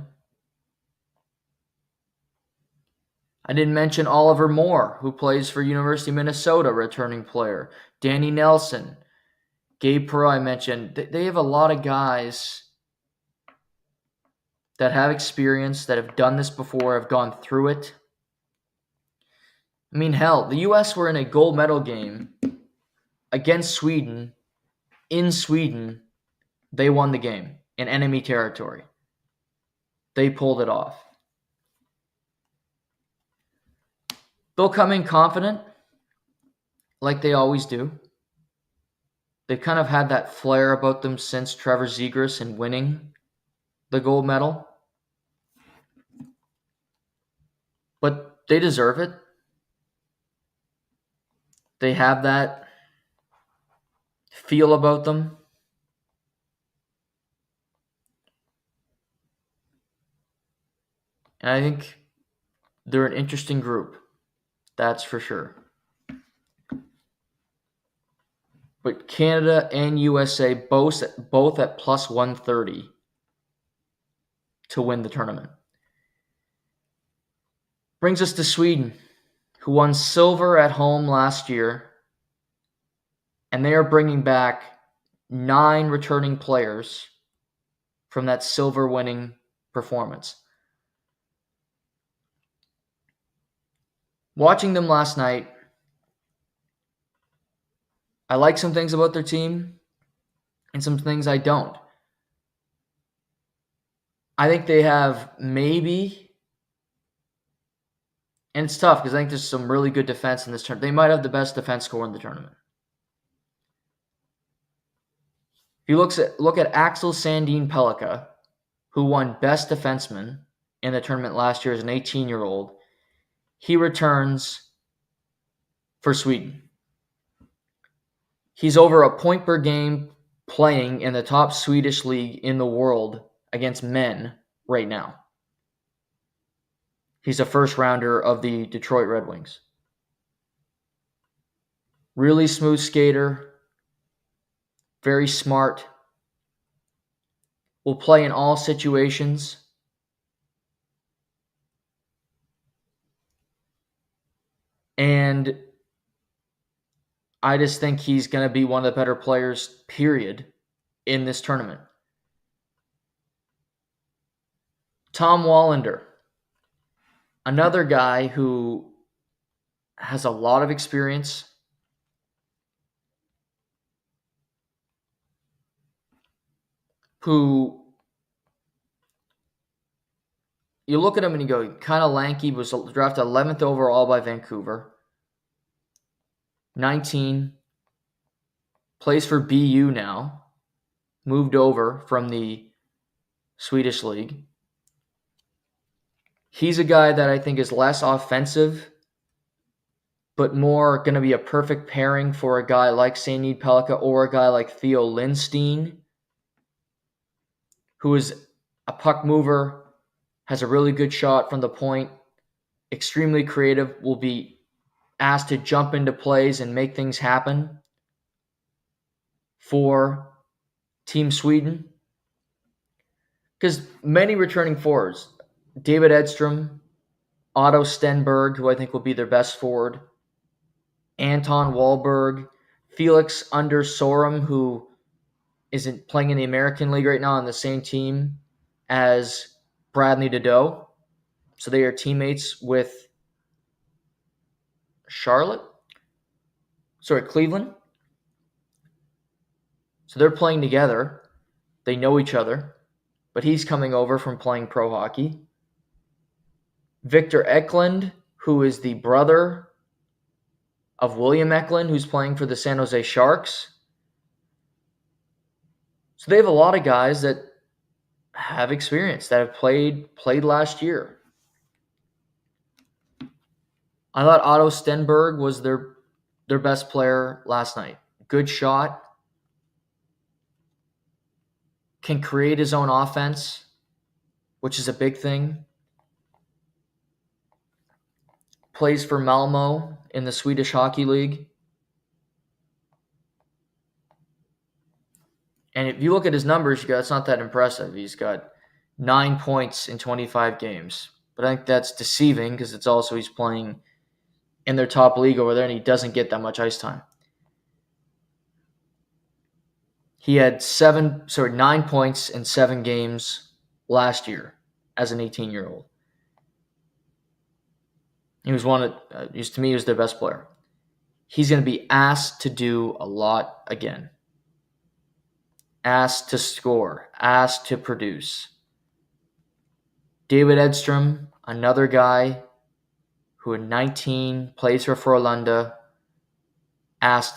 I didn't mention Oliver Moore, who plays for University of Minnesota, returning player. Danny Nelson, Gabe Perreault, I mentioned. They have a lot of guys that have experience, that have done this before, have gone through it. I mean, hell, the U.S. were in a gold medal game against Sweden. In Sweden, they won the game in enemy territory. They pulled it off. They'll come in confident, like they always do. They've kind of had that flair about them since Trevor Zegras and winning the gold medal. But they deserve it. They have that feel about them. And I think they're an interesting group. That's for sure. But Canada and USA both at plus 130 to win the tournament. Brings us to Sweden, who won silver at home last year, and they are bringing back 9 returning players from that silver winning performance. Watching them last night, I like some things about their team and some things I don't. I think they have maybe, and it's tough because I think there's some really good defense in this tournament. They might have the best defense score in the tournament. If you look at Axel Sandin Pellikka, who won Best Defenseman in the tournament last year as an 18-year-old, he returns for Sweden. He's over a point per game playing in the top Swedish league in the world against men right now. He's a first rounder of the Detroit Red Wings. Really smooth skater, very smart, will play in all situations. And I just think he's going to be one of the better players, period, in this tournament. Tom Wallander, another guy who has a lot of experience, who you look at him and you go, kind of lanky, was drafted 11th overall by Vancouver. 19, plays for BU now, moved over from the Swedish league. He's a guy that I think is less offensive, but more going to be a perfect pairing for a guy like Sandin Pellikka or a guy like Theo Lindstein, who is a puck mover, has a really good shot from the point, extremely creative, will be asked to jump into plays and make things happen for Team Sweden. Because many returning forwards, David Edstrom, Otto Stenberg, who I think will be their best forward, Anton Wahlberg, Felix Under-Sorum, who isn't playing in the American League right now on the same team as Bradley Nadeau. So they are teammates with Cleveland. So they're playing together. They know each other, but he's coming over from playing pro hockey. Victor Eklund, who is the brother of William Eklund, who's playing for the San Jose Sharks. So they have a lot of guys that have experience, that have played last year. I thought Otto Stenberg was their best player last night. Good shot. Can create his own offense, which is a big thing. Plays for Malmo in the Swedish Hockey League. And if you look at his numbers, it's not that impressive. He's got 9 points in 25 games. But I think that's deceiving because it's also he's playing in their top league over there and he doesn't get that much ice time. He had 9 points in 7 games last year as an 18-year-old. He was to me, he was their best player. He's going to be asked to do a lot again. Asked to score, asked to produce. David Edstrom, another guy who at 19 plays for Frölunda,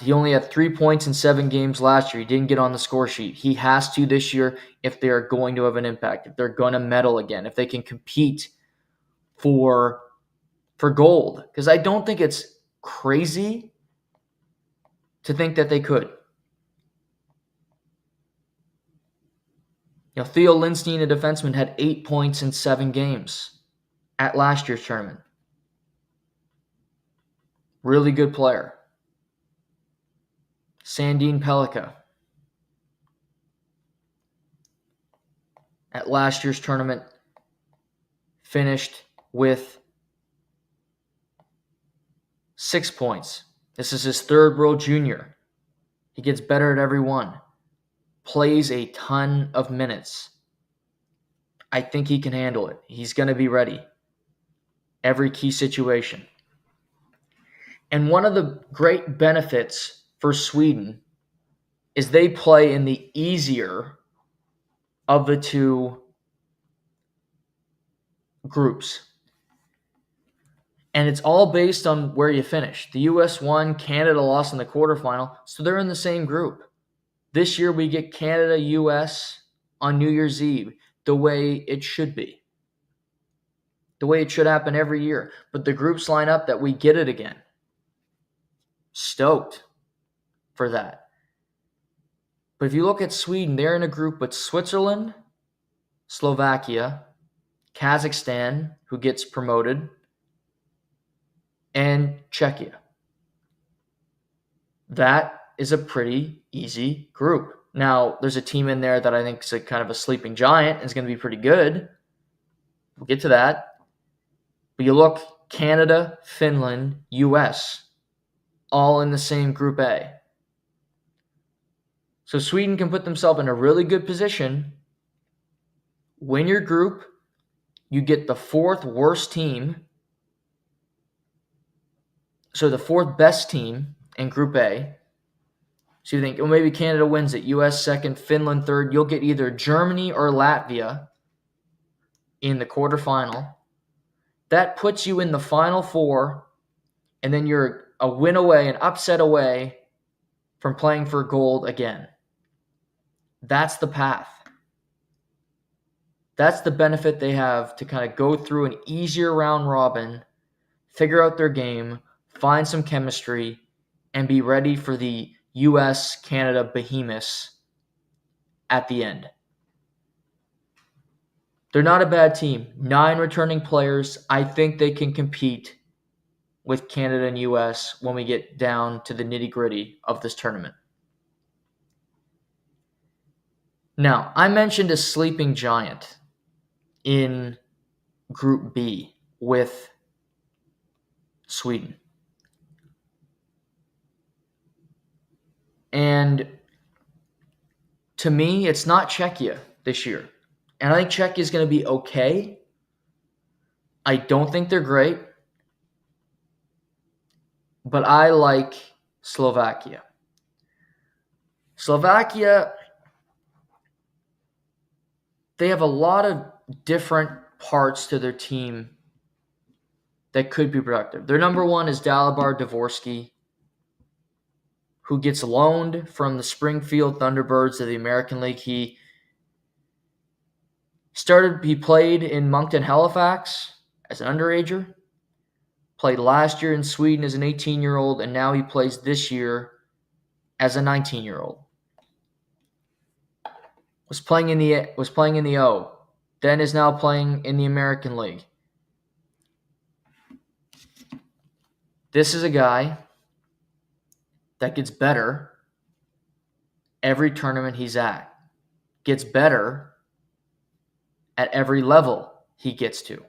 he only had 3 points in 7 games last year. He didn't get on the score sheet. He has to this year if they are going to have an impact, if they're going to medal again, if they can compete for gold. Because I don't think it's crazy to think that they could. Theo Lindstein, a defenseman, had 8 points in 7 games at last year's tournament. Really good player. Sandin Pellikka. At last year's tournament, finished with 6 points. This is his third World Junior. He gets better at every one. Plays a ton of minutes. I think he can handle it. He's going to be ready. Every key situation. And one of the great benefits for Sweden is they play in the easier of the two groups. And it's all based on where you finish. The U.S. won, Canada lost in the quarterfinal, so they're in the same group. This year we get Canada-U.S. on New Year's Eve, the way it should be. The way it should happen every year. But the groups line up that we get it again. Stoked for that. But if you look at Sweden, they're in a group with Switzerland, Slovakia, Kazakhstan, who gets promoted, and Czechia. That is a pretty easy group. Now, there's a team in there that I think is a kind of a sleeping giant and is going to be pretty good. We'll get to that. But you look, Canada, Finland, US, all in the same Group A. So Sweden can put themselves in a really good position. Win your group. You get the fourth worst team. So the fourth best team in Group A. So you think, well, maybe Canada wins it. US second, Finland third. You'll get either Germany or Latvia in the quarterfinal. That puts you in the Final Four, and then you're a win away, an upset away from playing for gold again. That's the path. That's the benefit they have to kind of go through an easier round robin, figure out their game, find some chemistry, and be ready for the US-Canada behemoths at the end. They're not a bad team. 9 returning players. I think they can compete with Canada and US when we get down to the nitty-gritty of this tournament. Now, I mentioned a sleeping giant in Group B with Sweden. And to me, it's not Czechia this year. And I think Czechia is going to be okay. I don't think they're great. But I like Slovakia. Slovakia, they have a lot of different parts to their team that could be productive. Their number one is Dalibor Dvorsky, who gets loaned from the Springfield Thunderbirds of the American League. He played in Moncton Halifax as an underager, played last year in Sweden as an 18-year-old, and now he plays this year as a 19-year-old. Was playing in the O, then is now playing in the American League. This is a guy that gets better every tournament he's at. Gets better at every level he gets to.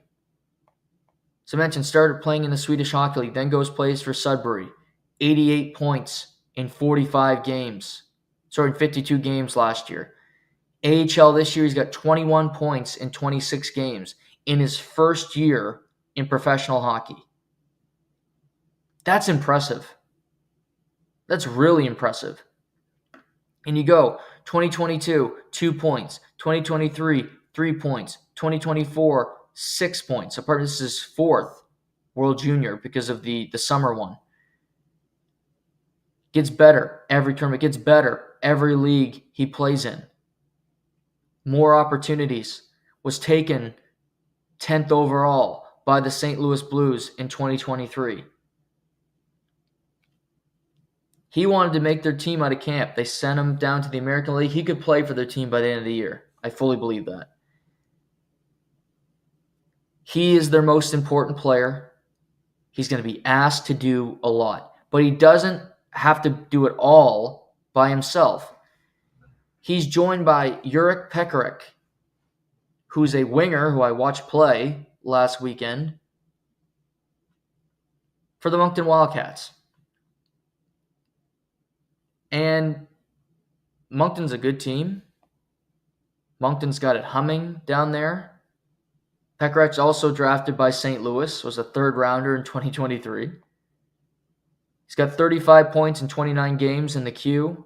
So I mentioned, started playing in the Swedish Hockey League, then plays for Sudbury. 88 points in 45 games. In 52 games last year. AHL this year, he's got 21 points in 26 games in his first year in professional hockey. That's impressive. That's really impressive. And you go, 2022, 2 points. 2023, 3 points. 2024, 6 points. This is his fourth World Junior because of the summer one. Gets better every tournament. Gets better every league he plays in. More opportunities. Was taken 10th overall by the St. Louis Blues in 2023. He wanted to make their team out of camp. They sent him down to the American League. He could play for their team by the end of the year. I fully believe that. He is their most important player. He's going to be asked to do a lot, but he doesn't have to do it all by himself. He's joined by Jurek Pekarek, who's a winger who I watched play last weekend for the Moncton Wildcats. And Moncton's a good team. Moncton's got it humming down there. Pekarek's also drafted by St. Louis, was a third rounder in 2023. He's got 35 points in 29 games in the queue,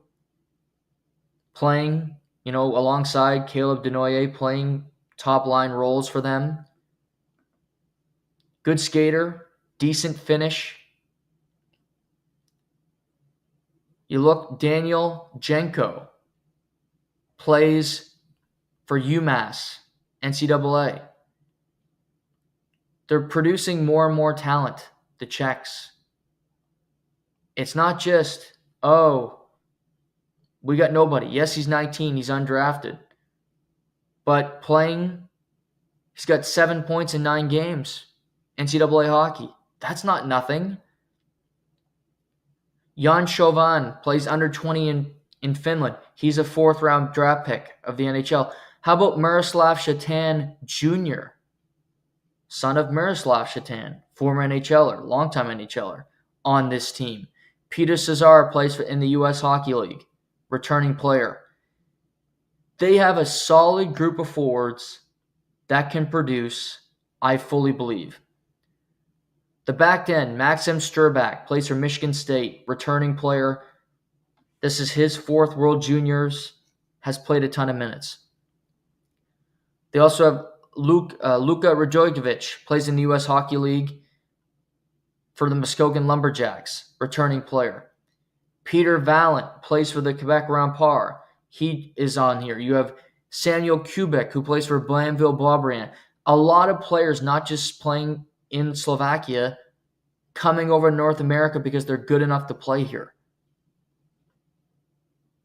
playing, alongside Caleb Denoyer, playing top line roles for them. Good skater, decent finish. You look, Daniel Jenko plays for UMass, NCAA. They're producing more and more talent, the Czechs. It's not just, we got nobody. Yes, he's 19, he's undrafted. But he's got 7 points in 9 games. NCAA hockey. That's not nothing. Jan Chauvin plays under 20 in Finland. He's a 4th-round draft pick of the NHL. How about Miroslav Shatan Jr., son of Miroslav Shatan, former NHLer, longtime NHLer, on this team. Peter Cesar plays in the U.S. Hockey League, returning player. They have a solid group of forwards that can produce, I fully believe. The back end, Maxim Sturbak, plays for Michigan State, returning player. This is his 4th World Juniors, has played a ton of minutes. They also have Luka Radojkovic, plays in the U.S. Hockey League for the Muskogee Lumberjacks, returning player. Peter Valent plays for the Quebec Remparts. He is on here. You have Samuel Kubik, who plays for Blainville-Boisbriand. A lot of players not just playing in Slovakia, coming over to North America because they're good enough to play here.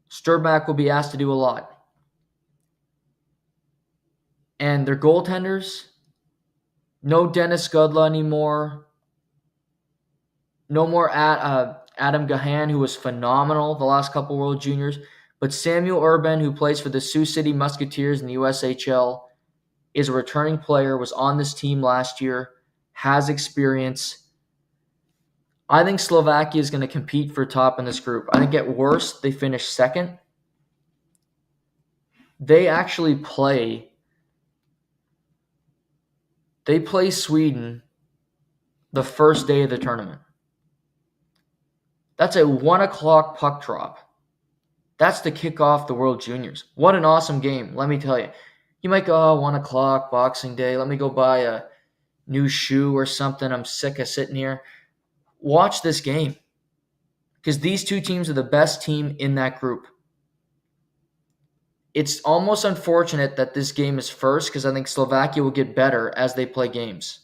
Sturbak will be asked to do a lot. And their goaltenders, no Dennis Gudla anymore. No more Adam Gahan, who was phenomenal the last couple World Juniors. But Samuel Urban, who plays for the Sioux City Musketeers in the USHL, is a returning player, was on this team last year, has experience. I think Slovakia is going to compete for top in this group. I think at worst, they finish second. They actually play Sweden the first day of the tournament. That's a 1 o'clock puck drop. That's to kick off the World Juniors. What an awesome game, let me tell you. You might go, 1 o'clock, Boxing Day. Let me go buy a new shoe or something. I'm sick of sitting here. Watch this game. Because these two teams are the best team in that group. It's almost unfortunate that this game is first because I think Slovakia will get better as they play games.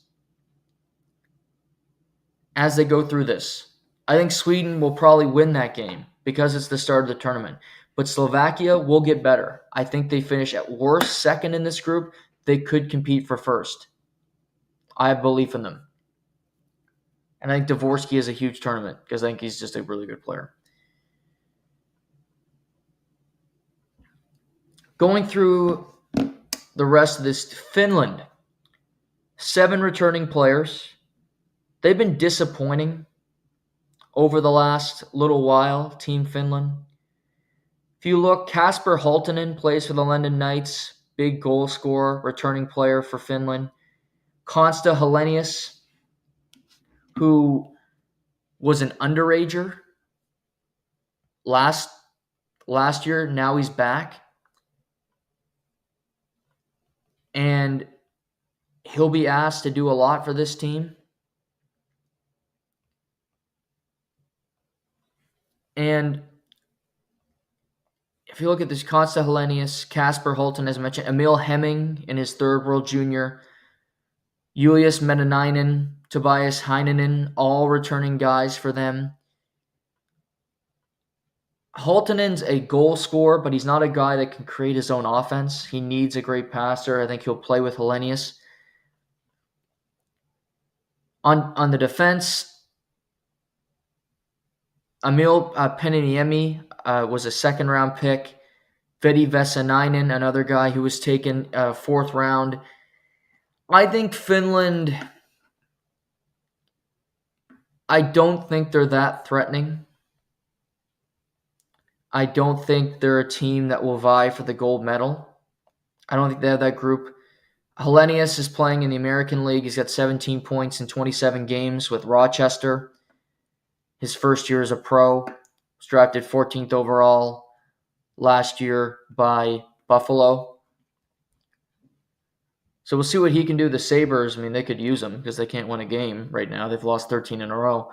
As they go through this. I think Sweden will probably win that game because it's the start of the tournament. But Slovakia will get better. I think they finish at worst second in this group. They could compete for first. I have belief in them. And I think Dvorsky is a huge tournament because I think he's just a really good player. Going through the rest of this, Finland, 7 returning players. They've been disappointing over the last little while, Team Finland. If you look, Kasper Halttunen plays for the London Knights, big goal scorer, returning player for Finland. Konsta Helenius, who was an underager last year, now he's back. And he'll be asked to do a lot for this team. And if you look at this, Konsta Helenius, Kasper Halttunen, as I mentioned, Emil Hemming in his 3rd World Junior, Julius Medinainen, Tobias Heinonen, all returning guys for them. Halttunen's a goal scorer, but he's not a guy that can create his own offense. He needs a great passer. I think he'll play with Helenius. On the defense, Emil Peniniemi was a second-round pick. Vedi Vesanainen, another guy who was taken fourth round. I think Finland, I don't think they're that threatening. I don't think they're a team that will vie for the gold medal. I don't think they have that group. Hellenius is playing in the American League. He's got 17 points in 27 games with Rochester. His first year as a pro. Was drafted 14th overall last year by Buffalo. So we'll see what he can do. The Sabres, I mean, they could use him because they can't win a game right now. They've lost 13 in a row.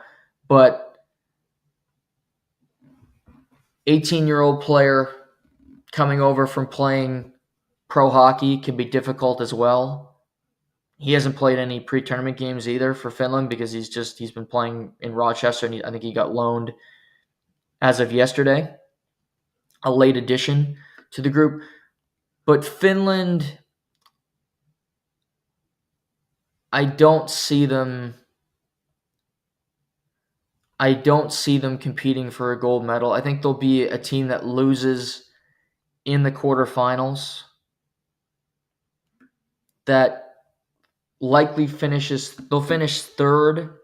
But 18-year-old player coming over from playing pro hockey can be difficult as well. He hasn't played any pre-tournament games either for Finland because he's been playing in Rochester, and I think he got loaned as of yesterday. A late addition to the group. But Finland, I don't see them competing for a gold medal. I think they'll be a team that loses in the quarterfinals, that likely they'll finish third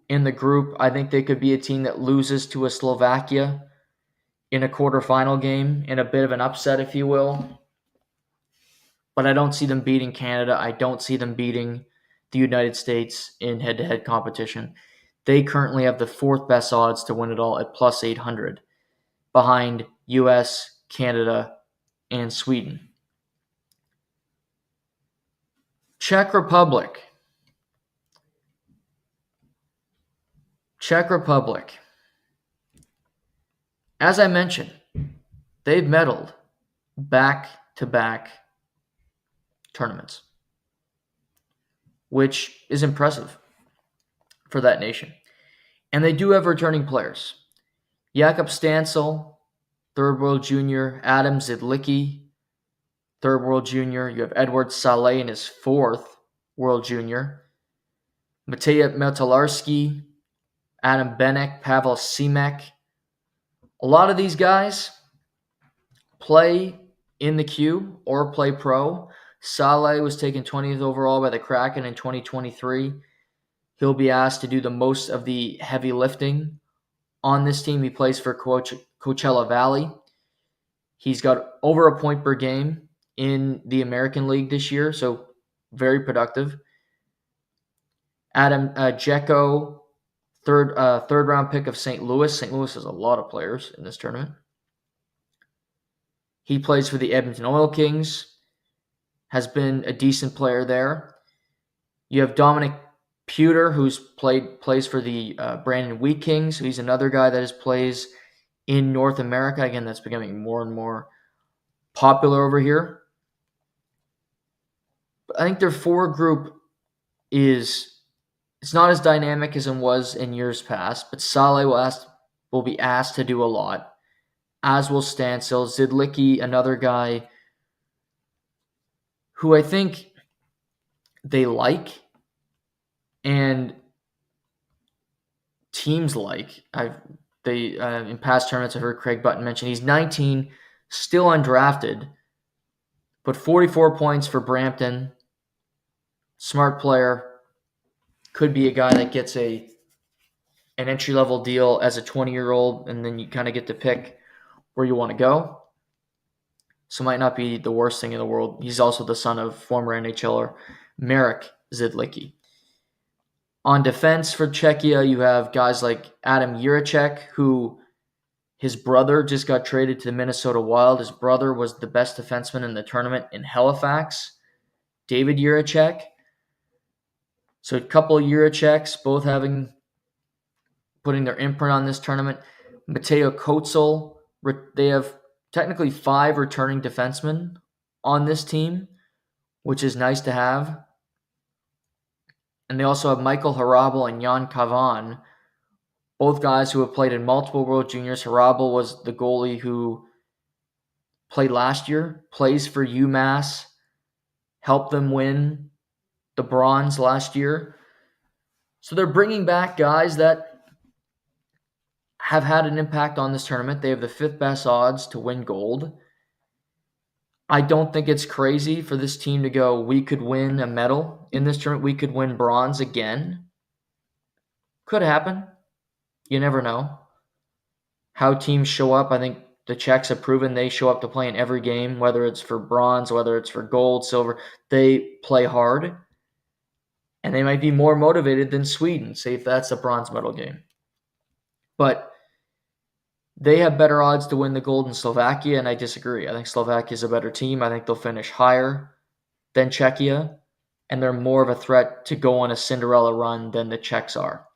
in the group. I think they could be a team that loses to a Slovakia in a quarterfinal game, in a bit of an upset, if you will. But I don't see them beating Canada. I don't see them beating the United States in head-to-head competition. They currently have the fourth best odds to win it all at plus 800, behind US, Canada, and Sweden. Czech Republic. As I mentioned, they've medaled back-to-back tournaments, which is impressive for that nation. And they do have returning players. Jakob Stansel, third world junior. Adam Zidlicki, third world junior. You have Edward Saleh in his fourth world junior. Matej Metalarski, Adam Benek, Pavel Simek. A lot of these guys play in the queue or play pro. Saleh was taken 20th overall by the Kraken in 2023. He'll be asked to do the most of the heavy lifting on this team. He plays for Coachella Valley. He's got over a point per game in the American League this year, so very productive. Adam Dzeko, third round pick of St. Louis. St. Louis has a lot of players in this tournament. He plays for the Edmonton Oil Kings, has been a decent player there. You have Dominic Pewter, who's plays for the Brandon Wheat Kings. He's another guy that plays in North America. Again, that's becoming more and more popular over here. But I think their forward group it's not as dynamic as it was in years past, but Saleh will be asked to do a lot, as will Stansel. Zidlicki, another guy who I think they like and teams like. In past tournaments, I've heard Craig Button mention he's 19, still undrafted, but 44 points for Brampton. Smart player. Could be a guy that gets an entry-level deal as a 20-year-old, and then you kind of get to pick where you want to go. So might not be the worst thing in the world. He's also the son of former NHLer Marek Zidlicki. On defense for Czechia, you have guys like Adam Jiricek, who his brother just got traded to the Minnesota Wild. His brother was the best defenseman in the tournament in Halifax, David Jiricek. So a couple of Jiriceks, both putting their imprint on this tournament. Mateo Kotzel, they have technically 5 returning defensemen on this team, which is nice to have. And they also have Michael Harabel and Jan Kavan, both guys who have played in multiple World Juniors. Harabel was the goalie who played last year, plays for UMass, helped them win the bronze last year. So they're bringing back guys that have had an impact on this tournament. They have the 5th best odds to win gold. I don't think it's crazy for this team to go, we could win a medal in this tournament. We could win bronze again. Could happen. You never know. How teams show up, I think the Czechs have proven they show up to play in every game, whether it's for bronze, whether it's for gold, silver. They play hard, and they might be more motivated than Sweden, say if that's a bronze medal game. But they have better odds to win the gold in Slovakia, and I disagree. I think Slovakia is a better team. I think they'll finish higher than Czechia, and they're more of a threat to go on a Cinderella run than the Czechs are.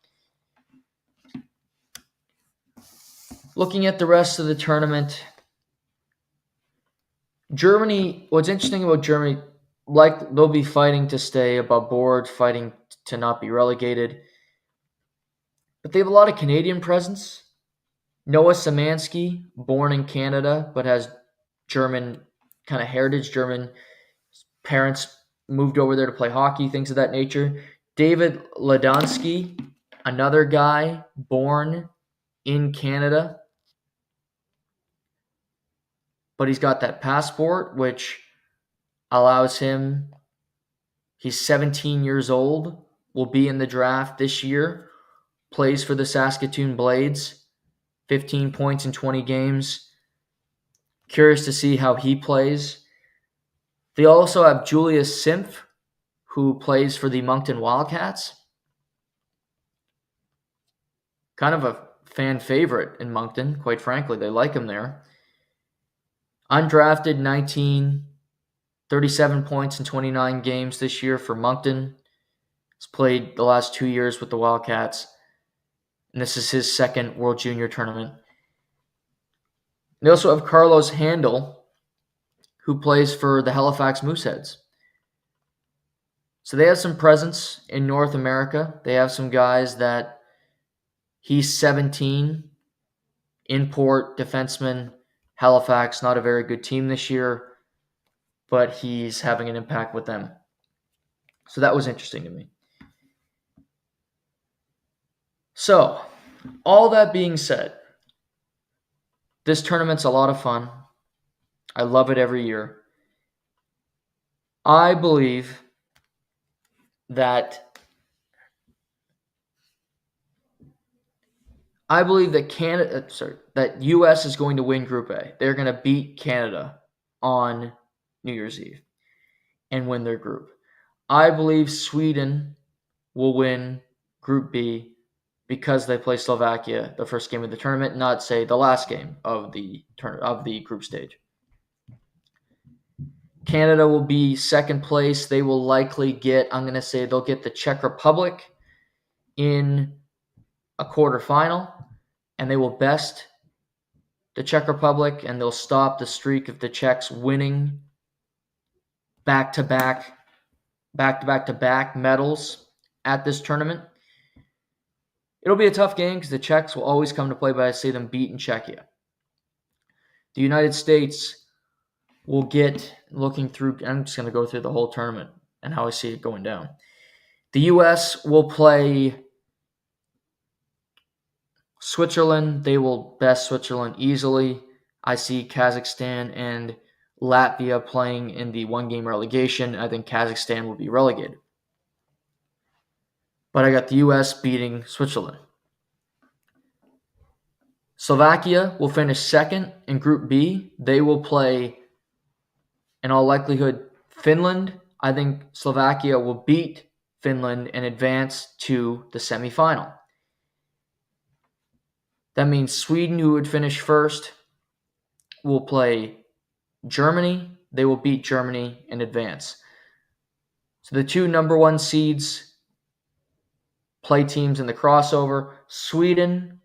Looking at the rest of the tournament, Germany, what's interesting about Germany, like they'll be fighting to stay above board, fighting to not be relegated. But they have a lot of Canadian presence. Noah Szymanski, born in Canada, but has German kind of heritage. German parents moved over there to play hockey, things of that nature. David Ladonsky, another guy born in Canada, but he's got that passport, which allows him, he's 17 years old, will be in the draft this year, plays for the Saskatoon Blades, 15 points in 20 games. Curious to see how he plays. They also have Julius Simpf, who plays for the Moncton Wildcats. Kind of a fan favorite in Moncton, quite frankly. They like him there. Undrafted, 19, 37 points in 29 games this year for Moncton. He's played the last 2 years with the Wildcats, and this is his second World Junior Tournament. They also have Carlos Handel, who plays for the Halifax Mooseheads. So they have some presence in North America. They have some guys that he's 17, import defenseman, Halifax, not a very good team this year, but he's having an impact with them. So that was interesting to me. So, all that being said, this tournament's a lot of fun. I love it every year. I believe that that US is going to win Group A. They're going to beat Canada on New Year's Eve and win their group. I believe Sweden will win Group B because they play Slovakia the first game of the tournament, not say the last game of the group stage. Canada will be second place. They will likely get, I'm going to say they'll get the Czech Republic in a quarterfinal, and they will best the Czech Republic, and they'll stop the streak of the Czechs winning back-to-back medals at this tournament. It'll be a tough game because the Czechs will always come to play, but I see them beating Czechia. The United States will get, looking through, I'm just going to go through the whole tournament and how I see it going down. The U.S. will play Switzerland. They will best Switzerland easily. I see Kazakhstan and Latvia playing in the one-game relegation. I think Kazakhstan will be relegated. But I got the U.S. beating Switzerland. Slovakia will finish second in Group B. They will play, in all likelihood, Finland. I think Slovakia will beat Finland and advance to the semifinal. That means Sweden, who would finish first, will play Germany. They will beat Germany and advance. So the two number one seeds play teams in the crossover. Sweden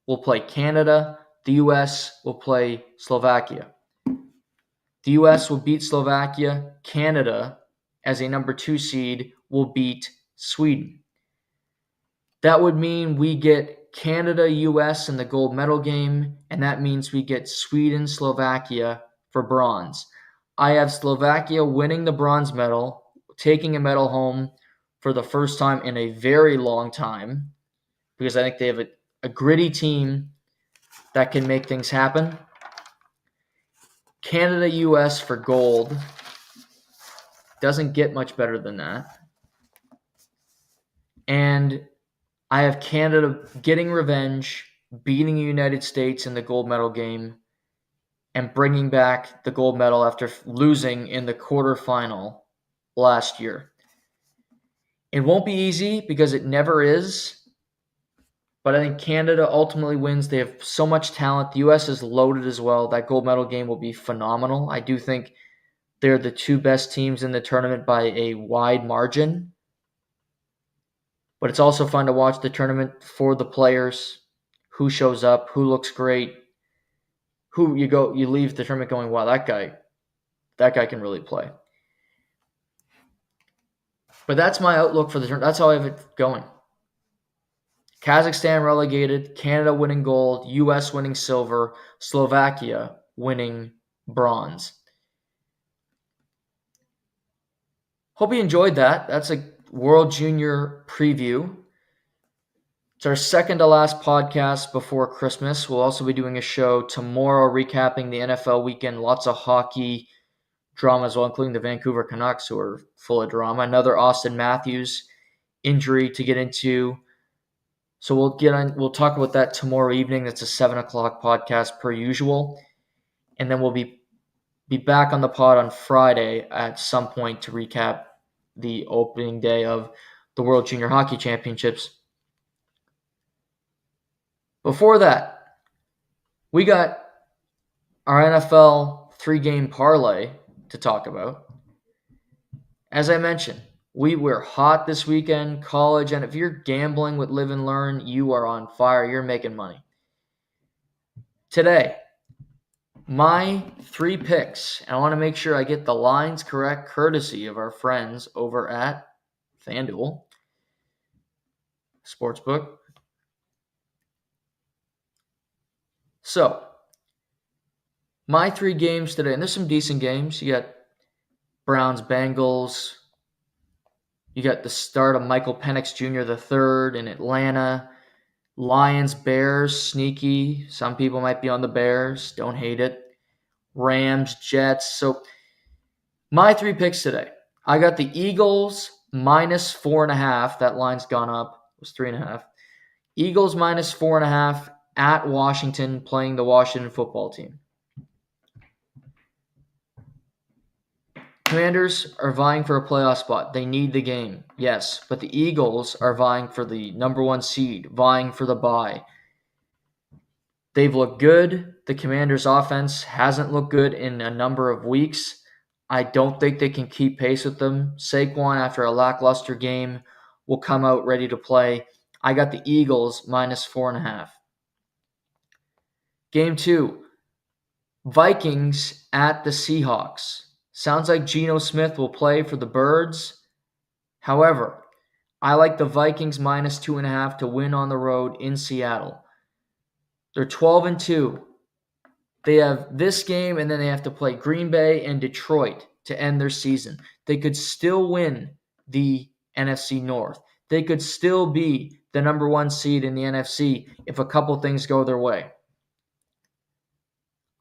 will play Canada. The U.S. will play Slovakia. The U.S. will beat Slovakia. Canada, as a number 2 seed, will beat Sweden. That would mean we get Canada, U.S. in the gold medal game, and that means we get Sweden, Slovakia for bronze. I have Slovakia winning the bronze medal, taking a medal home for the first time in a very long time, because I think they have a gritty team that can make things happen. Canada, US for gold. Doesn't get much better than that. And I have Canada getting revenge, beating the United States in the gold medal game, and bringing back the gold medal after losing in the quarterfinal last year. It won't be easy because it never is, but I think Canada ultimately wins. They have so much talent. The U.S. is loaded as well. That gold medal game will be phenomenal. I do think they're the two best teams in the tournament by a wide margin. But it's also fun to watch the tournament for the players, who shows up, who looks great, who you leave the tournament going, wow, that guy can really play. But that's my outlook for the tournament. That's how I have it going. Kazakhstan relegated, Canada winning gold, US winning silver, Slovakia winning bronze. Hope you enjoyed that. That's a World Junior preview. It's our second to last podcast before Christmas. We'll also be doing a show tomorrow recapping the NFL weekend. Lots of hockey drama as well, including the Vancouver Canucks, who are full of drama. Another Austin Matthews injury to get into. So we'll talk about that tomorrow evening. That's a 7:00 podcast per usual. And then we'll be back on the pod on Friday at some point to recap the opening day of the World Junior Hockey Championships. Before that, we got our NFL 3-game parlay to talk about. As I mentioned, we were hot this weekend, college, and if you're gambling with Live and Learn, you are on fire. You're making money. Today, my 3 picks, and I want to make sure I get the lines correct, courtesy of our friends over at FanDuel Sportsbook. So, my 3 games today, and there's some decent games. You got Browns-Bengals. You got the start of Michael Penix Jr. III in Atlanta. Lions-Bears, sneaky. Some people might be on the Bears. Don't hate it. Rams-Jets. So, my 3 picks today. I got the Eagles minus 4.5. That line's gone up. It was 3.5. Eagles minus 4.5 at Washington, playing the Washington football team. Commanders are vying for a playoff spot. They need the game, yes. But the Eagles are vying for the number 1 seed, vying for the bye. They've looked good. The Commanders' offense hasn't looked good in a number of weeks. I don't think they can keep pace with them. Saquon, after a lackluster game, will come out ready to play. I got the Eagles minus 4.5. Game 2, Vikings at the Seahawks. Sounds like Geno Smith will play for the Birds. However, I like the Vikings minus 2.5 to win on the road in Seattle. They're 12-2. They have this game, and then they have to play Green Bay and Detroit to end their season. They could still win the NFC North. They could still be the number 1 seed in the NFC if a couple things go their way.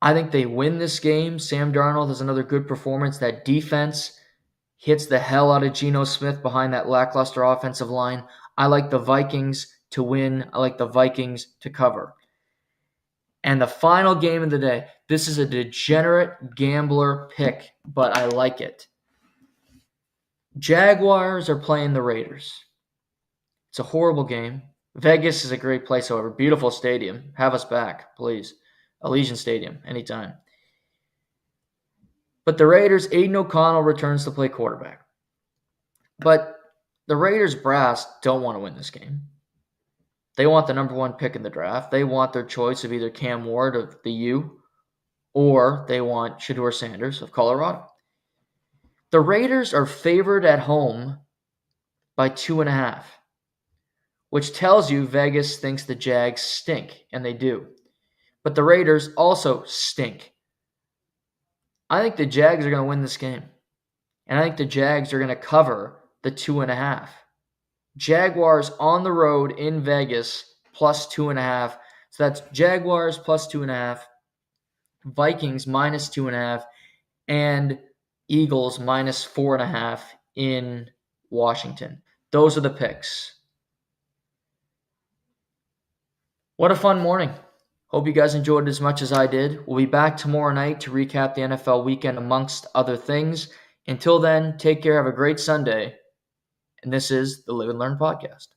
I think they win this game. Sam Darnold has another good performance. That defense hits the hell out of Geno Smith behind that lackluster offensive line. I like the Vikings to win. I like the Vikings to cover. And the final game of the day, this is a degenerate gambler pick, but I like it. Jaguars are playing the Raiders. It's a horrible game. Vegas is a great place, however. Beautiful stadium. Have us back, please. Allegiant Stadium, anytime. But the Raiders, Aiden O'Connell returns to play quarterback. But the Raiders brass don't want to win this game. They want the number 1 pick in the draft. They want their choice of either Cam Ward of the U or they want Shedeur Sanders of Colorado. The Raiders are favored at home by 2.5, which tells you Vegas thinks the Jags stink, and they do. But the Raiders also stink. I think the Jags are going to win this game. And I think the Jags are going to cover the 2.5. Jaguars on the road in Vegas plus 2.5. So that's Jaguars plus 2.5, Vikings minus 2.5, and Eagles minus 4.5 in Washington. Those are the picks. What a fun morning. Hope you guys enjoyed it as much as I did. We'll be back tomorrow night to recap the NFL weekend amongst other things. Until then, take care. Have a great Sunday. And this is the Live and Learn Podcast.